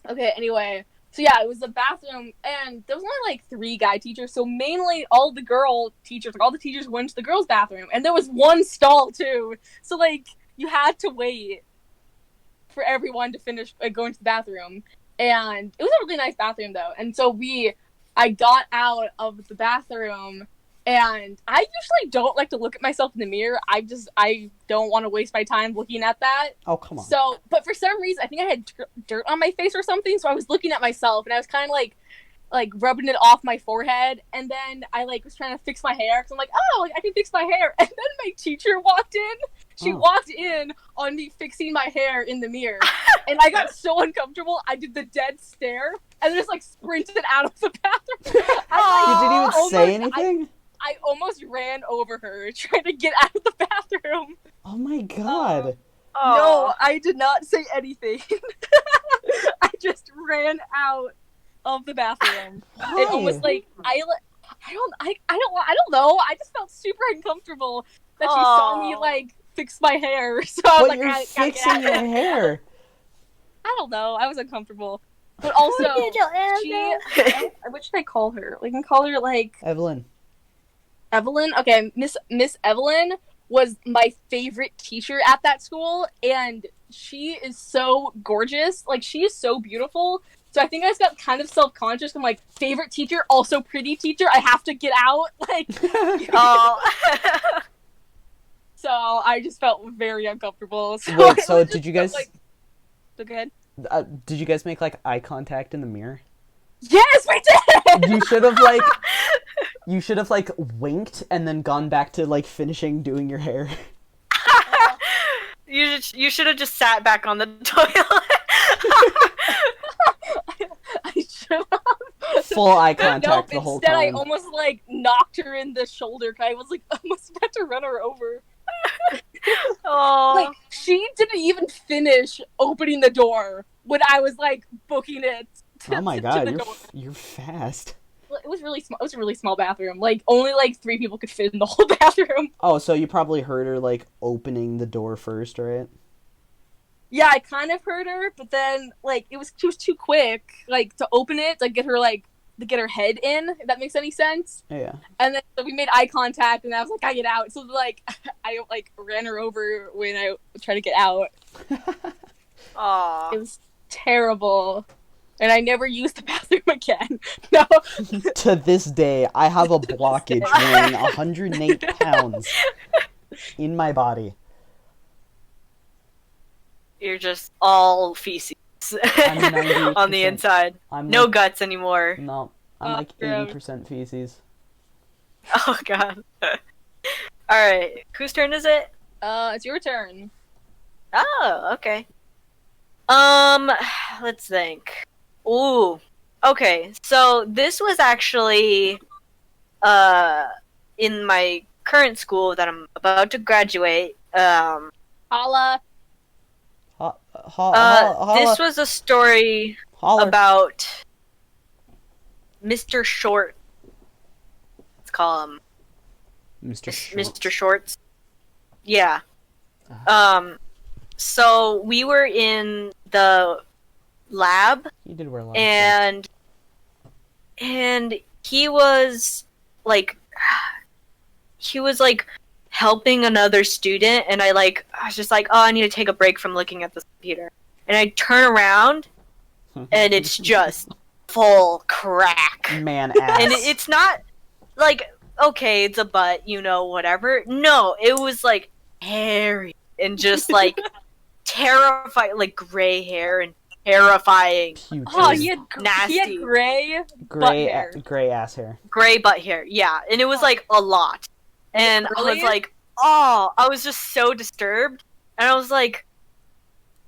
Speaker 3: Okay, anyway. So yeah, it was a bathroom, and there was only like 3 guy teachers, so mainly all the girl teachers, like all the teachers went to the girls' bathroom, and there was one stall too. So like you had to wait for everyone to finish going to the bathroom, and it was a really nice bathroom though. And so I got out of the bathroom. And I usually don't like to look at myself in the mirror. I don't want to waste my time looking at that.
Speaker 2: Oh, come on.
Speaker 3: So, but for some reason, I think I had dirt on my face or something. So I was looking at myself, and I was kind of like rubbing it off my forehead. And then I like was trying to fix my hair because I'm like, oh, like, I can fix my hair. And then my teacher walked in. She walked in on me fixing my hair in the mirror, and I got so uncomfortable. I did the dead stare and just like sprinted out of the bathroom.
Speaker 2: You didn't even say
Speaker 3: almost-
Speaker 2: anything?
Speaker 3: I almost ran over her trying to get out of the bathroom.
Speaker 2: Oh my god.
Speaker 1: Oh.
Speaker 3: No, I did not say anything. I just ran out of the bathroom.
Speaker 2: Why?
Speaker 3: It almost like I don't know. I just felt super uncomfortable that she saw me like fix my hair. So I was
Speaker 2: But
Speaker 3: like,
Speaker 2: you're
Speaker 3: I gotta get
Speaker 2: fixing
Speaker 3: out of
Speaker 2: your
Speaker 3: it.
Speaker 2: hair.
Speaker 3: I don't know. I was uncomfortable. But also, what should I call her? We can call her like
Speaker 2: Evelyn.
Speaker 3: Evelyn. Okay, Miss Evelyn was my favorite teacher at that school, and she is so gorgeous. Like she is so beautiful. So I think I just got kind of self-conscious. I'm like, favorite teacher, also pretty teacher. I have to get out. Like,
Speaker 1: Oh.
Speaker 3: so I just felt very uncomfortable. So
Speaker 2: Wait,
Speaker 3: I
Speaker 2: so
Speaker 3: was
Speaker 2: did
Speaker 3: just
Speaker 2: you guys
Speaker 3: like, so good.
Speaker 2: did you guys make like eye contact in the mirror?
Speaker 3: Yes, we did.
Speaker 2: You should have like winked and then gone back to like finishing doing your hair.
Speaker 1: You should have just sat back on the toilet.
Speaker 3: I should have.
Speaker 2: Full eye contact the whole
Speaker 3: instead I
Speaker 2: time.
Speaker 3: almost like knocked her in the shoulder. 'Cause I was like almost about to run her over.
Speaker 1: Oh.
Speaker 3: Like she didn't even finish opening the door when I was like booking it.
Speaker 2: Oh my
Speaker 3: to
Speaker 2: god,
Speaker 3: the
Speaker 2: you're
Speaker 3: door.
Speaker 2: you're fast.
Speaker 3: It was really small. It was a really small bathroom. Like only like 3 people could fit in the whole bathroom.
Speaker 2: Oh, so you probably heard her like opening the door first, right?
Speaker 3: Yeah, I kind of heard her, but then like she was too quick like to open it to get her like to get her head in. If that makes any sense.
Speaker 2: Yeah.
Speaker 3: And then so we made eye contact, and I was like, I get out. So like I like ran her over when I tried to get out.
Speaker 1: Aw.
Speaker 3: It was terrible. And I never used the bathroom again. No.
Speaker 2: To this day, I have a blockage weighing 108 pounds in my body.
Speaker 1: You're just all feces. guts
Speaker 2: I'm 98%.
Speaker 1: on the inside.
Speaker 2: I'm
Speaker 1: No
Speaker 2: like,
Speaker 1: guts anymore.
Speaker 2: no, I'm
Speaker 3: Oh,
Speaker 2: like
Speaker 3: gross.
Speaker 2: 80% feces.
Speaker 1: Oh god. Alright, whose turn is it?
Speaker 3: It's your turn.
Speaker 1: Oh, okay. Let's think. Ooh. Okay, so this was actually in my current school that I'm about to graduate.
Speaker 3: Holla.
Speaker 1: This was a story
Speaker 2: holler.
Speaker 1: about Mr. Short. Let's call him
Speaker 2: Mr.
Speaker 1: Mr. Shorts. Yeah. So we were in the lab,
Speaker 2: He did wear a lot
Speaker 1: and he was like helping another student, and I was just like, oh, I need to take a break from looking at this computer, and I turn around
Speaker 2: of
Speaker 1: and it's just full crack.
Speaker 2: man ass.
Speaker 1: And it's not like, okay, it's a butt, whatever. No, it was like hairy and just like terrifying, like gray hair and terrifying
Speaker 2: Putrid.
Speaker 3: Oh, he had
Speaker 1: Nasty.
Speaker 3: gray butt
Speaker 2: gray,
Speaker 3: hair.
Speaker 2: gray ass hair.
Speaker 1: gray butt hair. Yeah, and it was like a lot. And I
Speaker 3: Really?
Speaker 1: was like, oh, I was just so disturbed. And I was like,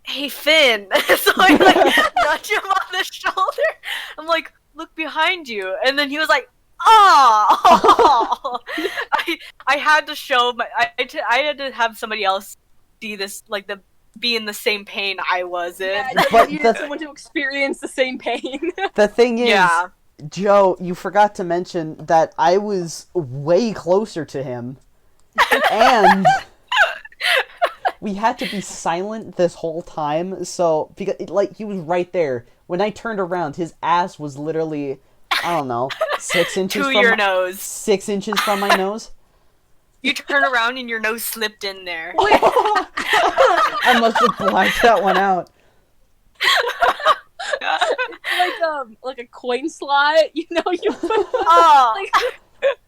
Speaker 1: hey, Finn. So I like nudge him on the shoulder. I'm like, look behind you. And then he was like, oh. I had to show I had to have somebody else see this, like be in the same pain I was in.
Speaker 3: Yeah,
Speaker 2: But
Speaker 3: you needed
Speaker 2: the-
Speaker 3: someone to experience the same pain.
Speaker 2: The thing is,
Speaker 1: Yeah.
Speaker 2: Joe, you forgot to mention that I was way closer to him, and we had to be silent this whole time. So because he was right there. When I turned around, his ass was literally, I don't know, 6 inches
Speaker 1: To
Speaker 2: from
Speaker 1: your
Speaker 2: my,
Speaker 1: nose.
Speaker 2: 6 inches from my nose.
Speaker 1: You turn around and your nose slipped in there.
Speaker 2: I must have blacked that one out.
Speaker 3: like a coin slot, you put
Speaker 1: Oh.
Speaker 3: like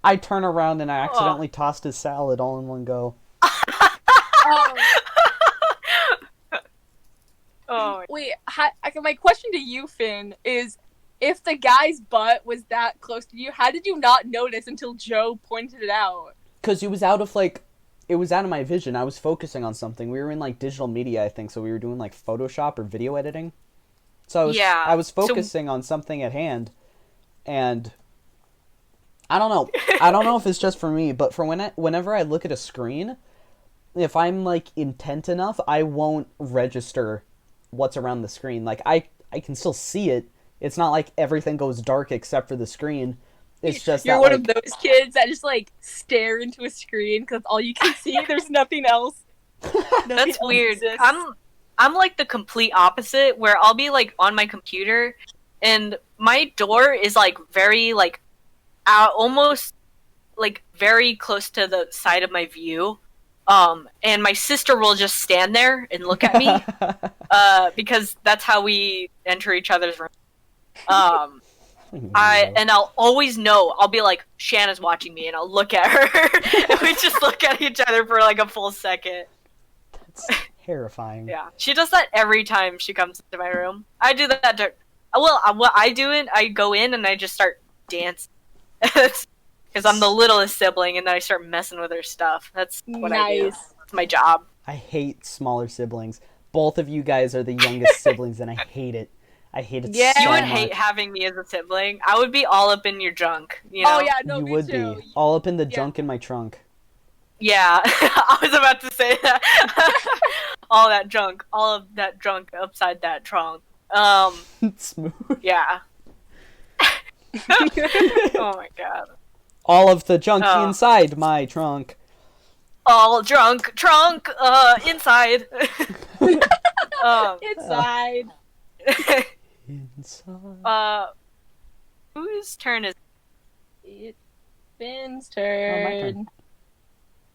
Speaker 2: I turn around and I accidentally tossed his salad all in one go.
Speaker 3: um,
Speaker 1: Oh.
Speaker 3: wait, my question to you, Finn, is if the guy's butt was that close to you, how did you not notice until Joe pointed it out?
Speaker 2: Because it was out of my vision. I was focusing on something. We were in like digital media, I think, so we were doing like Photoshop or video editing. So
Speaker 1: Yeah,
Speaker 2: I was
Speaker 1: so-
Speaker 2: focusing on something at hand, and I don't know. I don't know if it's just for me, but whenever I look at a screen, if I'm like intent enough, I won't register what's around the screen. Like I can still see it. It's not like everything goes dark except for the screen. It's just
Speaker 3: You're
Speaker 2: that,
Speaker 3: one
Speaker 2: like,
Speaker 3: of those kids that just like stare into a screen because all you can see. There's nothing else. Nothing
Speaker 1: That's
Speaker 3: else
Speaker 1: weird.
Speaker 3: exists.
Speaker 1: I'm like the complete opposite, where I'll be like on my computer, and my door is like very like almost like very close to the side of my view. And my sister will just stand there and look at me, because that's how we enter each other's room. I'll always know. I'll be like, Shanna's watching me, and I'll look at her, and we just look at each other for like a full second.
Speaker 2: That's terrifying.
Speaker 1: Yeah, she does that every time she comes into my room. I do that. What I do I go in and I just start dancing, because I'm the littlest sibling, and then I start messing with her stuff. That's what I do.
Speaker 3: Nice.
Speaker 1: It's my job.
Speaker 2: I hate smaller siblings. Both of you guys are the youngest siblings, and I hate it. I hate it
Speaker 3: Yeah.
Speaker 2: so
Speaker 1: You would
Speaker 2: much.
Speaker 1: hate having me as a sibling. I would be all up in your junk. You know?
Speaker 3: Oh yeah, no,
Speaker 2: You
Speaker 3: me
Speaker 2: would
Speaker 3: too.
Speaker 2: be all up in the
Speaker 3: Yeah.
Speaker 2: junk in my trunk.
Speaker 1: Yeah, I was about to say that. All that junk upside that trunk.
Speaker 2: Smooth.
Speaker 1: Yeah. Oh my god.
Speaker 2: All of the junk
Speaker 1: Oh.
Speaker 2: inside my trunk.
Speaker 1: All drunk trunk inside.
Speaker 3: Inside.
Speaker 2: Inside.
Speaker 1: Whose turn is?
Speaker 3: It's Finn's
Speaker 2: Oh, my turn.
Speaker 3: turn.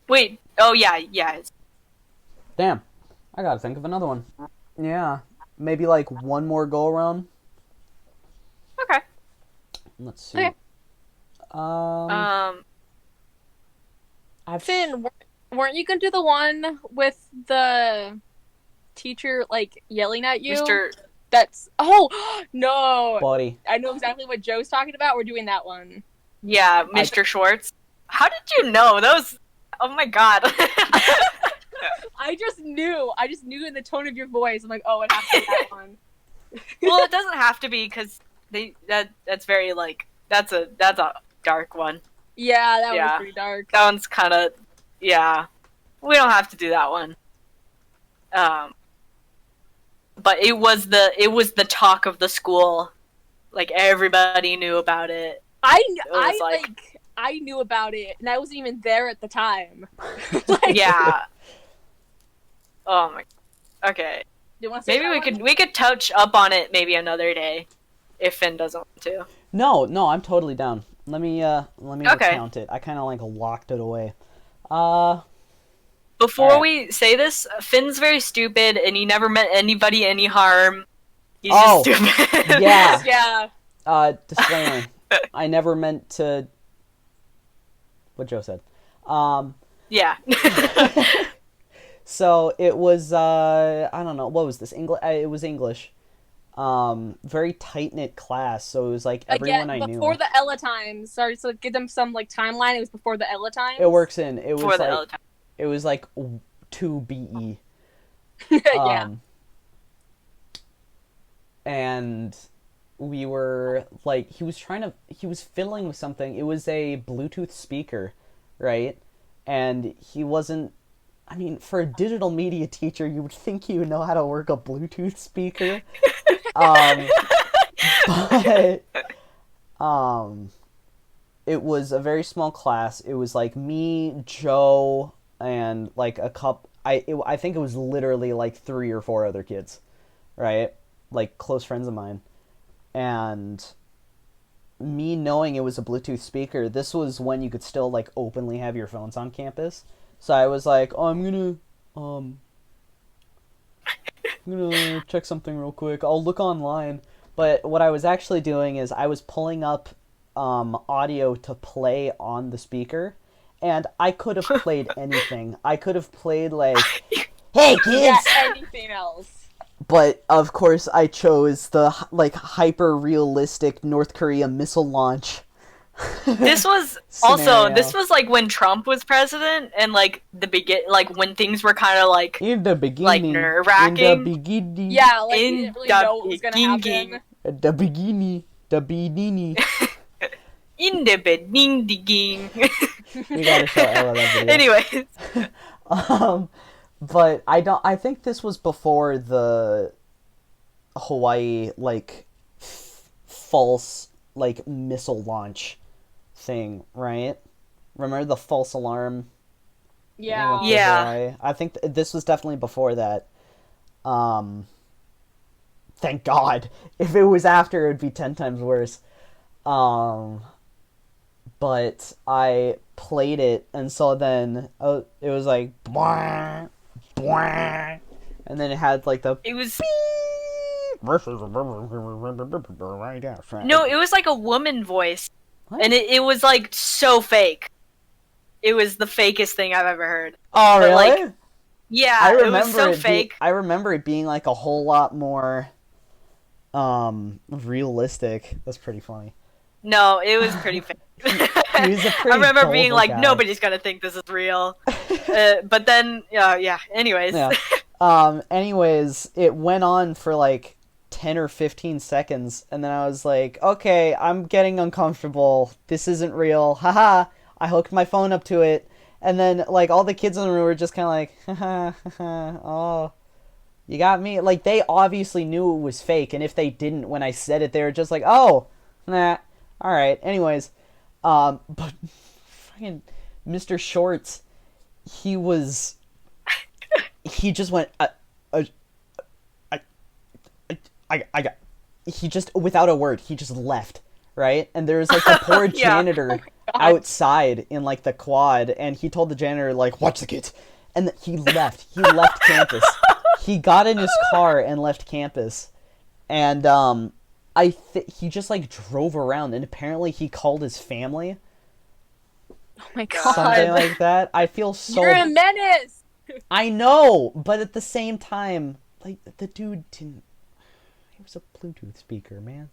Speaker 1: Wait. Oh yeah. It's...
Speaker 2: Damn. I gotta think of another one. Yeah. Maybe like one more go around.
Speaker 1: Okay.
Speaker 2: Let's see.
Speaker 3: Okay.
Speaker 2: I've
Speaker 3: Finn, weren't you gonna do the one with the teacher like yelling at you?
Speaker 1: Mr.
Speaker 3: That's no.
Speaker 2: buddy.
Speaker 3: I know exactly what Joe's talking about. We're doing that one.
Speaker 1: Yeah, Mr. Schwartz. How did you know? That was. Oh my god.
Speaker 3: I just knew. I just knew in the tone of your voice. I'm like, oh, it has to be that one.
Speaker 1: Well, it doesn't have to be because that's very like that's a dark one.
Speaker 3: Yeah, that
Speaker 1: Yeah.
Speaker 3: was pretty dark.
Speaker 1: That one's kind of yeah. We don't have to do that one. But it was the talk of the school. Like everybody knew about it.
Speaker 3: I knew about it, and I wasn't even there at the time. Like,
Speaker 1: Yeah. Oh my. Okay.
Speaker 3: do you want to say
Speaker 1: Maybe
Speaker 3: that one?
Speaker 1: we could touch up on it maybe another day, if Finn doesn't want to.
Speaker 2: No, I'm totally down. Let me
Speaker 1: Okay.
Speaker 2: recount it. I kind of like locked it away.
Speaker 1: Before
Speaker 2: Alright.
Speaker 1: we say this, Finn's very stupid, and he never meant anybody any harm. He's
Speaker 2: Oh,
Speaker 1: just stupid.
Speaker 2: yeah.
Speaker 3: Yeah.
Speaker 2: Disclaimer. I never meant to. What Joe said.
Speaker 1: Yeah.
Speaker 2: So it was I don't know, what was this? It was English. Very tight knit class, so it was like everyone
Speaker 3: Again,
Speaker 2: I knew.
Speaker 3: before the Ella times. Sorry, so give them some like timeline. It was before the Ella times.
Speaker 2: It works in. It was
Speaker 1: For the
Speaker 2: like it was like 2 BE.
Speaker 3: Yeah.
Speaker 2: And we were like, he was fiddling with something. It was a Bluetooth speaker, right? And he wasn't. I mean, for a digital media teacher, you would think you would know how to work a Bluetooth speaker. But it was a very small class. It was like me, Joe, and like a couple. I think it was literally like 3 or 4 other kids, right? Like close friends of mine. And me knowing it was a Bluetooth speaker, this was when you could still like openly have your phones on campus. So I was like, oh, I'm gonna check something real quick. I'll look online. But what I was actually doing is I was pulling up audio to play on the speaker, and I could have played anything. I could have played like, "Hey kids!"
Speaker 3: Yeah, anything else.
Speaker 2: But of course, I chose the like hyper realistic North Korea missile launch.
Speaker 1: This was
Speaker 2: Scenario.
Speaker 1: this was like when Trump was president, and like like when things were kind of like
Speaker 2: In the beginning,
Speaker 1: nerve-wracking.
Speaker 2: In the beginning,
Speaker 3: Yeah, like
Speaker 1: In
Speaker 3: you didn't really
Speaker 1: the
Speaker 3: know what was gonna
Speaker 1: beginning.
Speaker 3: happen.
Speaker 2: the beginning, the beginning.
Speaker 1: in the beginning.
Speaker 2: We gotta show Ella that video.
Speaker 1: Anyways,
Speaker 2: But I think this was before the Hawaii like false like missile launch thing, right? Remember the false alarm?
Speaker 3: Yeah.
Speaker 2: Went to
Speaker 1: Yeah.
Speaker 2: Hawaii? I think this was definitely before that. Thank God. If it was after, it would be 10 times worse. But I played it, and so then it was like, "Bwah, bwah," and then it had like the
Speaker 1: it was
Speaker 2: right
Speaker 1: no, it was like a woman voice,
Speaker 2: What?
Speaker 1: and it was like so fake. It was the fakest thing I've ever heard.
Speaker 2: Oh,
Speaker 1: but,
Speaker 2: really?
Speaker 1: like, Yeah,
Speaker 2: I
Speaker 1: it
Speaker 2: remember
Speaker 1: was so
Speaker 2: it
Speaker 1: fake.
Speaker 2: I remember it being like a whole lot more realistic. That's pretty funny.
Speaker 1: No, it was pretty fake.
Speaker 2: He was a
Speaker 1: I
Speaker 2: pretty
Speaker 1: remember being
Speaker 2: gullible
Speaker 1: like,
Speaker 2: guy.
Speaker 1: nobody's gonna think this is real. But then, yeah. Anyways,
Speaker 2: Yeah. Anyways, it went on for like 10 or 15 seconds, and then I was like, okay, I'm getting uncomfortable. This isn't real. Haha. I hooked my phone up to it, and then like all the kids in the room were just kind of like, haha, haha, oh, you got me. Like they obviously knew it was fake, and if they didn't when I said it, they were just like, oh, nah, all right. Anyways, but fucking Mr. Shorts, he just went, I got, he just, without a word, he just left, right? And there was like the poor
Speaker 1: Yeah.
Speaker 2: janitor outside in like the quad, and he told the janitor like, watch the kids, and he left campus. He got in his car and left campus, and he just like drove around, and apparently he called his family,
Speaker 3: Oh my god.
Speaker 2: something like that. I feel so
Speaker 3: You're a menace.
Speaker 2: I know, but at the same time, like the dude didn't. was a Bluetooth speaker, man.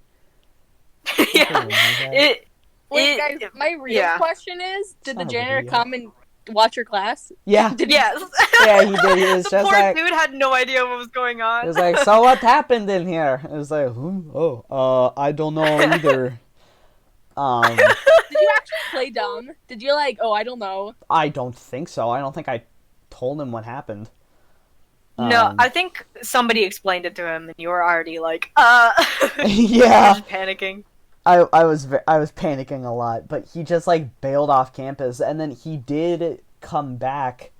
Speaker 1: Yeah. It.
Speaker 3: Wait,
Speaker 1: it-
Speaker 3: guys, my real
Speaker 1: yeah.
Speaker 3: question is, did the
Speaker 2: Son of a
Speaker 3: janitor
Speaker 2: video.
Speaker 3: come and watch your class?
Speaker 2: Yeah.
Speaker 3: Did
Speaker 1: Yes.
Speaker 2: Yeah, he did. He was
Speaker 1: The
Speaker 2: just
Speaker 1: poor
Speaker 2: like,
Speaker 1: dude had no idea what was going on.
Speaker 2: it was like, so what happened in here? It was like, I don't know either.
Speaker 3: Did you actually play dumb? Did you like, oh, I don't know?
Speaker 2: I don't think so. I don't think I told him what happened.
Speaker 1: No, I think somebody explained it to him, and you were already like,
Speaker 2: yeah.
Speaker 1: just panicking.
Speaker 2: I was panicking a lot, but he just like bailed off campus, and then he did come back.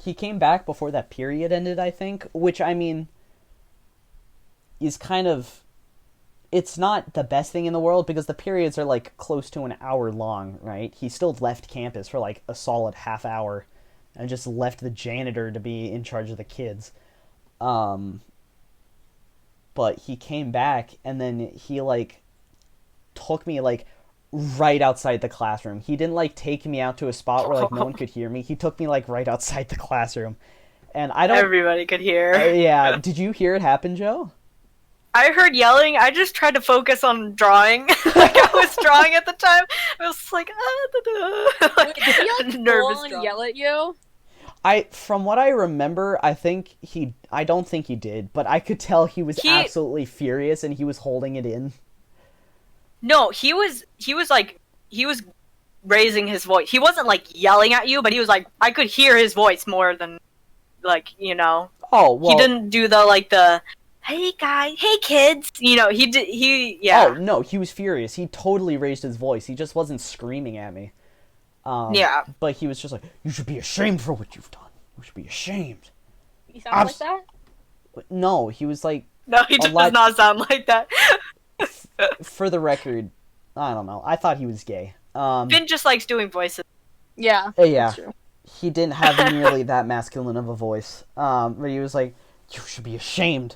Speaker 2: He came back before that period ended, I think, which I mean is kind of, it's not the best thing in the world because the periods are like close to an hour long, right? He still left campus for like a solid half hour and just left the janitor to be in charge of the kids. But he came back and then he like took me like right outside the classroom. He didn't like take me out to a spot where like no one could hear me. He took me like right outside the classroom. And I don't
Speaker 1: Everybody could hear.
Speaker 2: yeah, did you hear it happen, Joe?
Speaker 1: I heard yelling. I just tried to focus on drawing. Like I was drawing at the time. I was like,
Speaker 3: Wait, did he like
Speaker 1: nervous
Speaker 3: full on
Speaker 1: drawing.
Speaker 3: yell at you?
Speaker 2: From what I remember, I don't think he did, but I could tell he was absolutely furious and he was holding it in.
Speaker 1: No, he was raising his voice. He wasn't like yelling at you, but he was like, I could hear his voice more than like, you know.
Speaker 2: Oh, well.
Speaker 1: He didn't do the hey guys, hey kids. You know, yeah.
Speaker 2: Oh, no, he was furious. He totally raised his voice. He just wasn't screaming at me.
Speaker 1: Yeah.
Speaker 2: But he was just like, you should be ashamed for what you've done. You should be ashamed.
Speaker 3: You sound like that?
Speaker 2: No, he was like,
Speaker 1: No, he does not sound like that.
Speaker 2: for the record, I don't know. I thought he was gay.
Speaker 1: Finn just likes doing voices.
Speaker 3: Yeah.
Speaker 2: Yeah.
Speaker 3: That's true.
Speaker 2: He didn't have nearly that masculine of a voice. But he was like, you should be ashamed.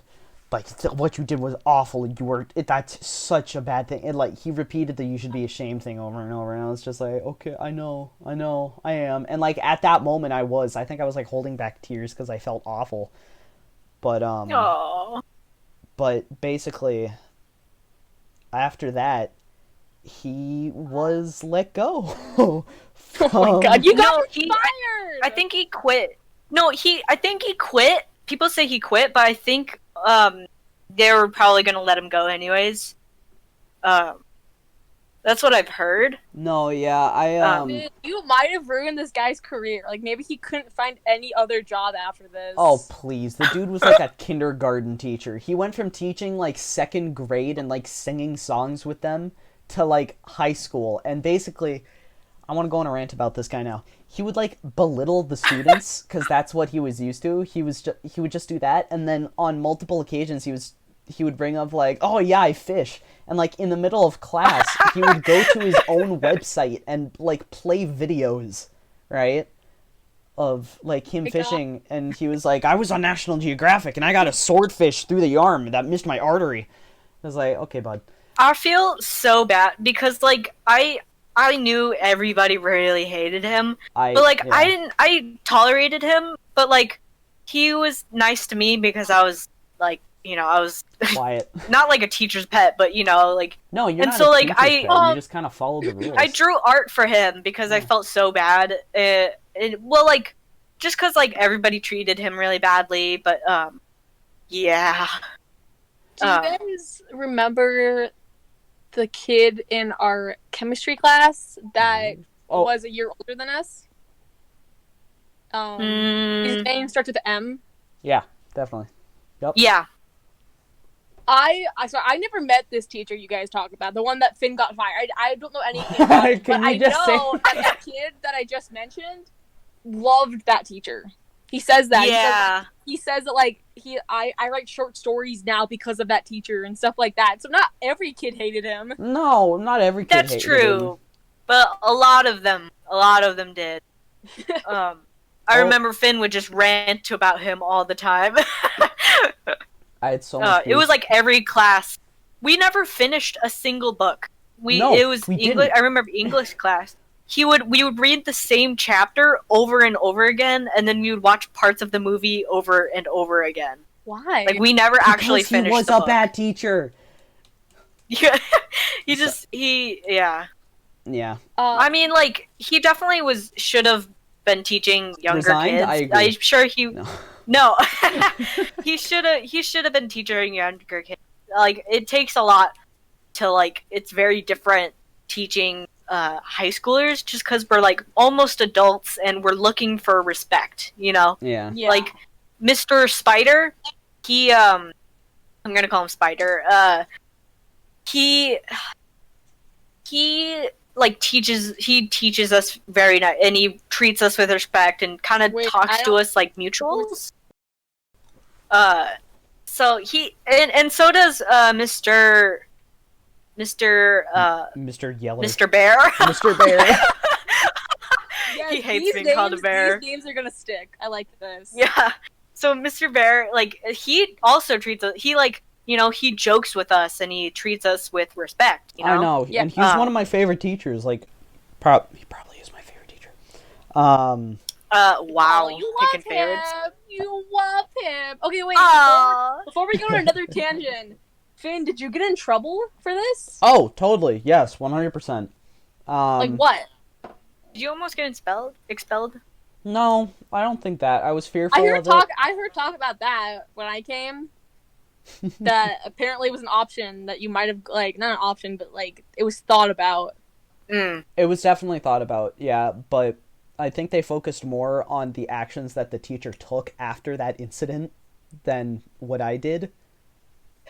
Speaker 2: Like, what you did was awful. That's such a bad thing. And, like, he repeated the you should be ashamed thing over and over. And I was just like, okay, I know, I am. And, like, at that moment, I think I was, like, holding back tears because I felt awful. But,
Speaker 1: Aww.
Speaker 2: But, basically, after that, he was let go.
Speaker 3: Oh my god, you got
Speaker 1: he-
Speaker 3: fired!
Speaker 1: I think he quit. No, I think he quit. People say he quit, but I think they were probably gonna let him go anyways. That's what I've heard.
Speaker 2: No, yeah,
Speaker 3: Dude, you might have ruined this guy's career. Like, maybe he couldn't find any other job after this.
Speaker 2: Oh, please. The dude was like a kindergarten teacher. He went from teaching, like, second grade and, like, singing songs with them to, like, high school. And basically, I want to go on a rant about this guy now. He would, like, belittle the students because that's what he was used to. He would just do that. And then on multiple occasions, he would bring up, like, oh, yeah, I fish. And, like, in the middle of class, he would go to his own website and, like, play videos, right? Of, like, him fishing. And he was like, I was on National Geographic, and I got a swordfish through the arm that missed my artery. I was like, okay, bud.
Speaker 1: I feel so bad because like I knew everybody really hated him, but like
Speaker 2: yeah.
Speaker 1: I tolerated him, but like he was nice to me because I was like, you know, I was
Speaker 2: Quiet.
Speaker 1: not like a teacher's pet, but you know, like
Speaker 2: No, you're
Speaker 1: and
Speaker 2: not
Speaker 1: so
Speaker 2: a
Speaker 1: like
Speaker 2: teacher's pet. You just kind of followed the rules.
Speaker 1: I drew art for him because I felt so bad. Well, like just because like everybody treated him really badly, but yeah.
Speaker 3: Do you guys remember the kid in our chemistry class that was a year older than us? His name starts with M.
Speaker 2: Yeah, definitely. Yep.
Speaker 1: Yeah.
Speaker 3: I never met this teacher you guys talk about, the one that Finn got fired. I don't know anything about it, but I know that kid that I just mentioned loved that teacher. He says that.
Speaker 1: Yeah.
Speaker 3: He says that like I write short stories now because of that teacher and stuff like that. So not every kid hated him.
Speaker 2: No, not every kid
Speaker 1: That's
Speaker 2: hated
Speaker 1: true.
Speaker 2: him.
Speaker 1: But a lot of them did. I remember Finn would just rant about him all the time.
Speaker 2: I had so much
Speaker 1: it was like every class. We never finished a single book. It was
Speaker 2: we
Speaker 1: English.
Speaker 2: didn't.
Speaker 1: I remember English class. we would read the same chapter over and over again, and then we would watch parts of the movie over and over again.
Speaker 3: Why?
Speaker 1: Like we never actually
Speaker 2: Because he
Speaker 1: finished
Speaker 2: was
Speaker 1: the
Speaker 2: a
Speaker 1: book.
Speaker 2: bad teacher.
Speaker 1: Yeah,
Speaker 2: Yeah.
Speaker 1: I mean, like he definitely should have been teaching younger
Speaker 2: Resigned?
Speaker 1: kids.
Speaker 2: I agree.
Speaker 1: I'm sure he
Speaker 2: No.
Speaker 1: no, he should have been teaching younger kids. Like it takes a lot to like. It's very different teaching high schoolers just because we're like almost adults and we're looking for respect. You know,
Speaker 2: Yeah.
Speaker 3: Yeah.
Speaker 1: like Mr. Spider. I'm gonna call him Spider. He like teaches us very nice, and he treats us with respect and kind of
Speaker 3: Wait,
Speaker 1: talks
Speaker 3: I
Speaker 1: to
Speaker 3: don't-
Speaker 1: us like mutuals. So he and so does Mr.
Speaker 2: Mr. Yeller.
Speaker 1: Mr. Bear.
Speaker 2: Mr. Bear.
Speaker 3: Yes,
Speaker 1: he hates
Speaker 3: these
Speaker 1: being called a
Speaker 3: names-
Speaker 1: bear.
Speaker 3: These names are gonna stick. I like this.
Speaker 1: Yeah. So Mr. Bear, like he also treats us. He like he jokes with us and he treats us with respect. You know.
Speaker 2: I know,
Speaker 3: Yeah.
Speaker 2: and he's one of my favorite teachers. Like, he probably is my favorite teacher.
Speaker 1: Wow.
Speaker 3: Oh, you love
Speaker 1: Picking
Speaker 3: him.
Speaker 1: favorites.
Speaker 3: You love him. Okay, wait.
Speaker 1: Aww.
Speaker 3: Before we go on another tangent, Finn, did you get in trouble for this?
Speaker 2: Oh, totally. Yes, 100%.
Speaker 3: Like what?
Speaker 1: Did you almost get expelled?
Speaker 2: No, I don't think that. I was fearful
Speaker 3: I heard
Speaker 2: of
Speaker 3: talk. I heard talk about that when I came. That apparently was an option that you might have like not an option, but like it was thought about.
Speaker 1: Mm.
Speaker 2: it. It was definitely thought about, yeah, but I think they focused more on the actions that the teacher took after that incident than what I did.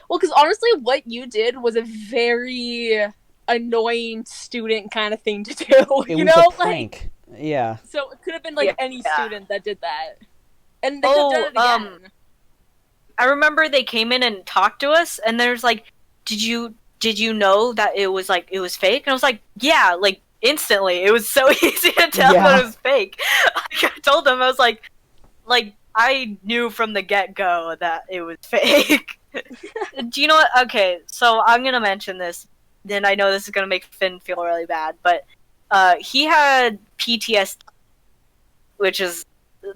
Speaker 3: Well, because honestly, what you did was a very annoying student kind of thing to do.
Speaker 2: It
Speaker 3: You
Speaker 2: was
Speaker 3: know,
Speaker 2: a
Speaker 3: like
Speaker 2: prank. Yeah.
Speaker 3: so it could have been like
Speaker 1: Yeah.
Speaker 3: any student that did that, and they could have done it again.
Speaker 1: I remember they came in and talked to us, and there's like, did you know that it was fake? And I was like, yeah, like instantly. It was so easy to tell
Speaker 2: Yeah.
Speaker 1: that it was fake. Like, I told them I was like I knew from the get go that it was fake. Do you know what? Okay, so I'm gonna mention this. Then I know this is gonna make Finn feel really bad, but he had PTSD, which is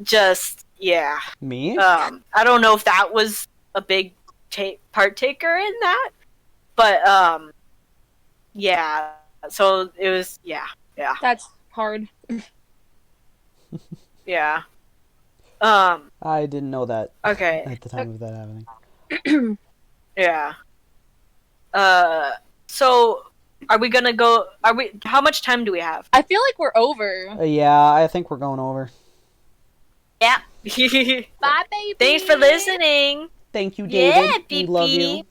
Speaker 1: just yeah.
Speaker 2: Me?
Speaker 1: I don't know if that was a big partaker in that, but yeah. So it was yeah.
Speaker 3: That's hard.
Speaker 1: Yeah.
Speaker 2: I didn't know that
Speaker 1: Okay.
Speaker 2: at the time of that happening.
Speaker 1: Yeah. So are we gonna go? How much time do we have?
Speaker 3: I feel like we're over.
Speaker 2: Yeah, I think we're going over.
Speaker 1: Yeah.
Speaker 3: Bye, baby.
Speaker 1: Thanks for listening.
Speaker 2: Thank you, David.
Speaker 1: Yeah,
Speaker 2: We love you.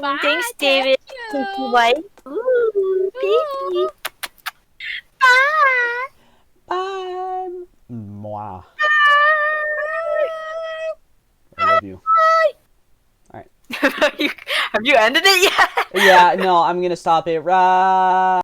Speaker 3: Bye,
Speaker 1: Thanks, David.
Speaker 3: thank
Speaker 1: Thank
Speaker 3: you.
Speaker 1: you, wife. Ooh, baby. Bye.
Speaker 2: Bye. Mwah. I love you.
Speaker 1: Have you ended it yet?
Speaker 2: Yeah, no, I'm gonna stop it right.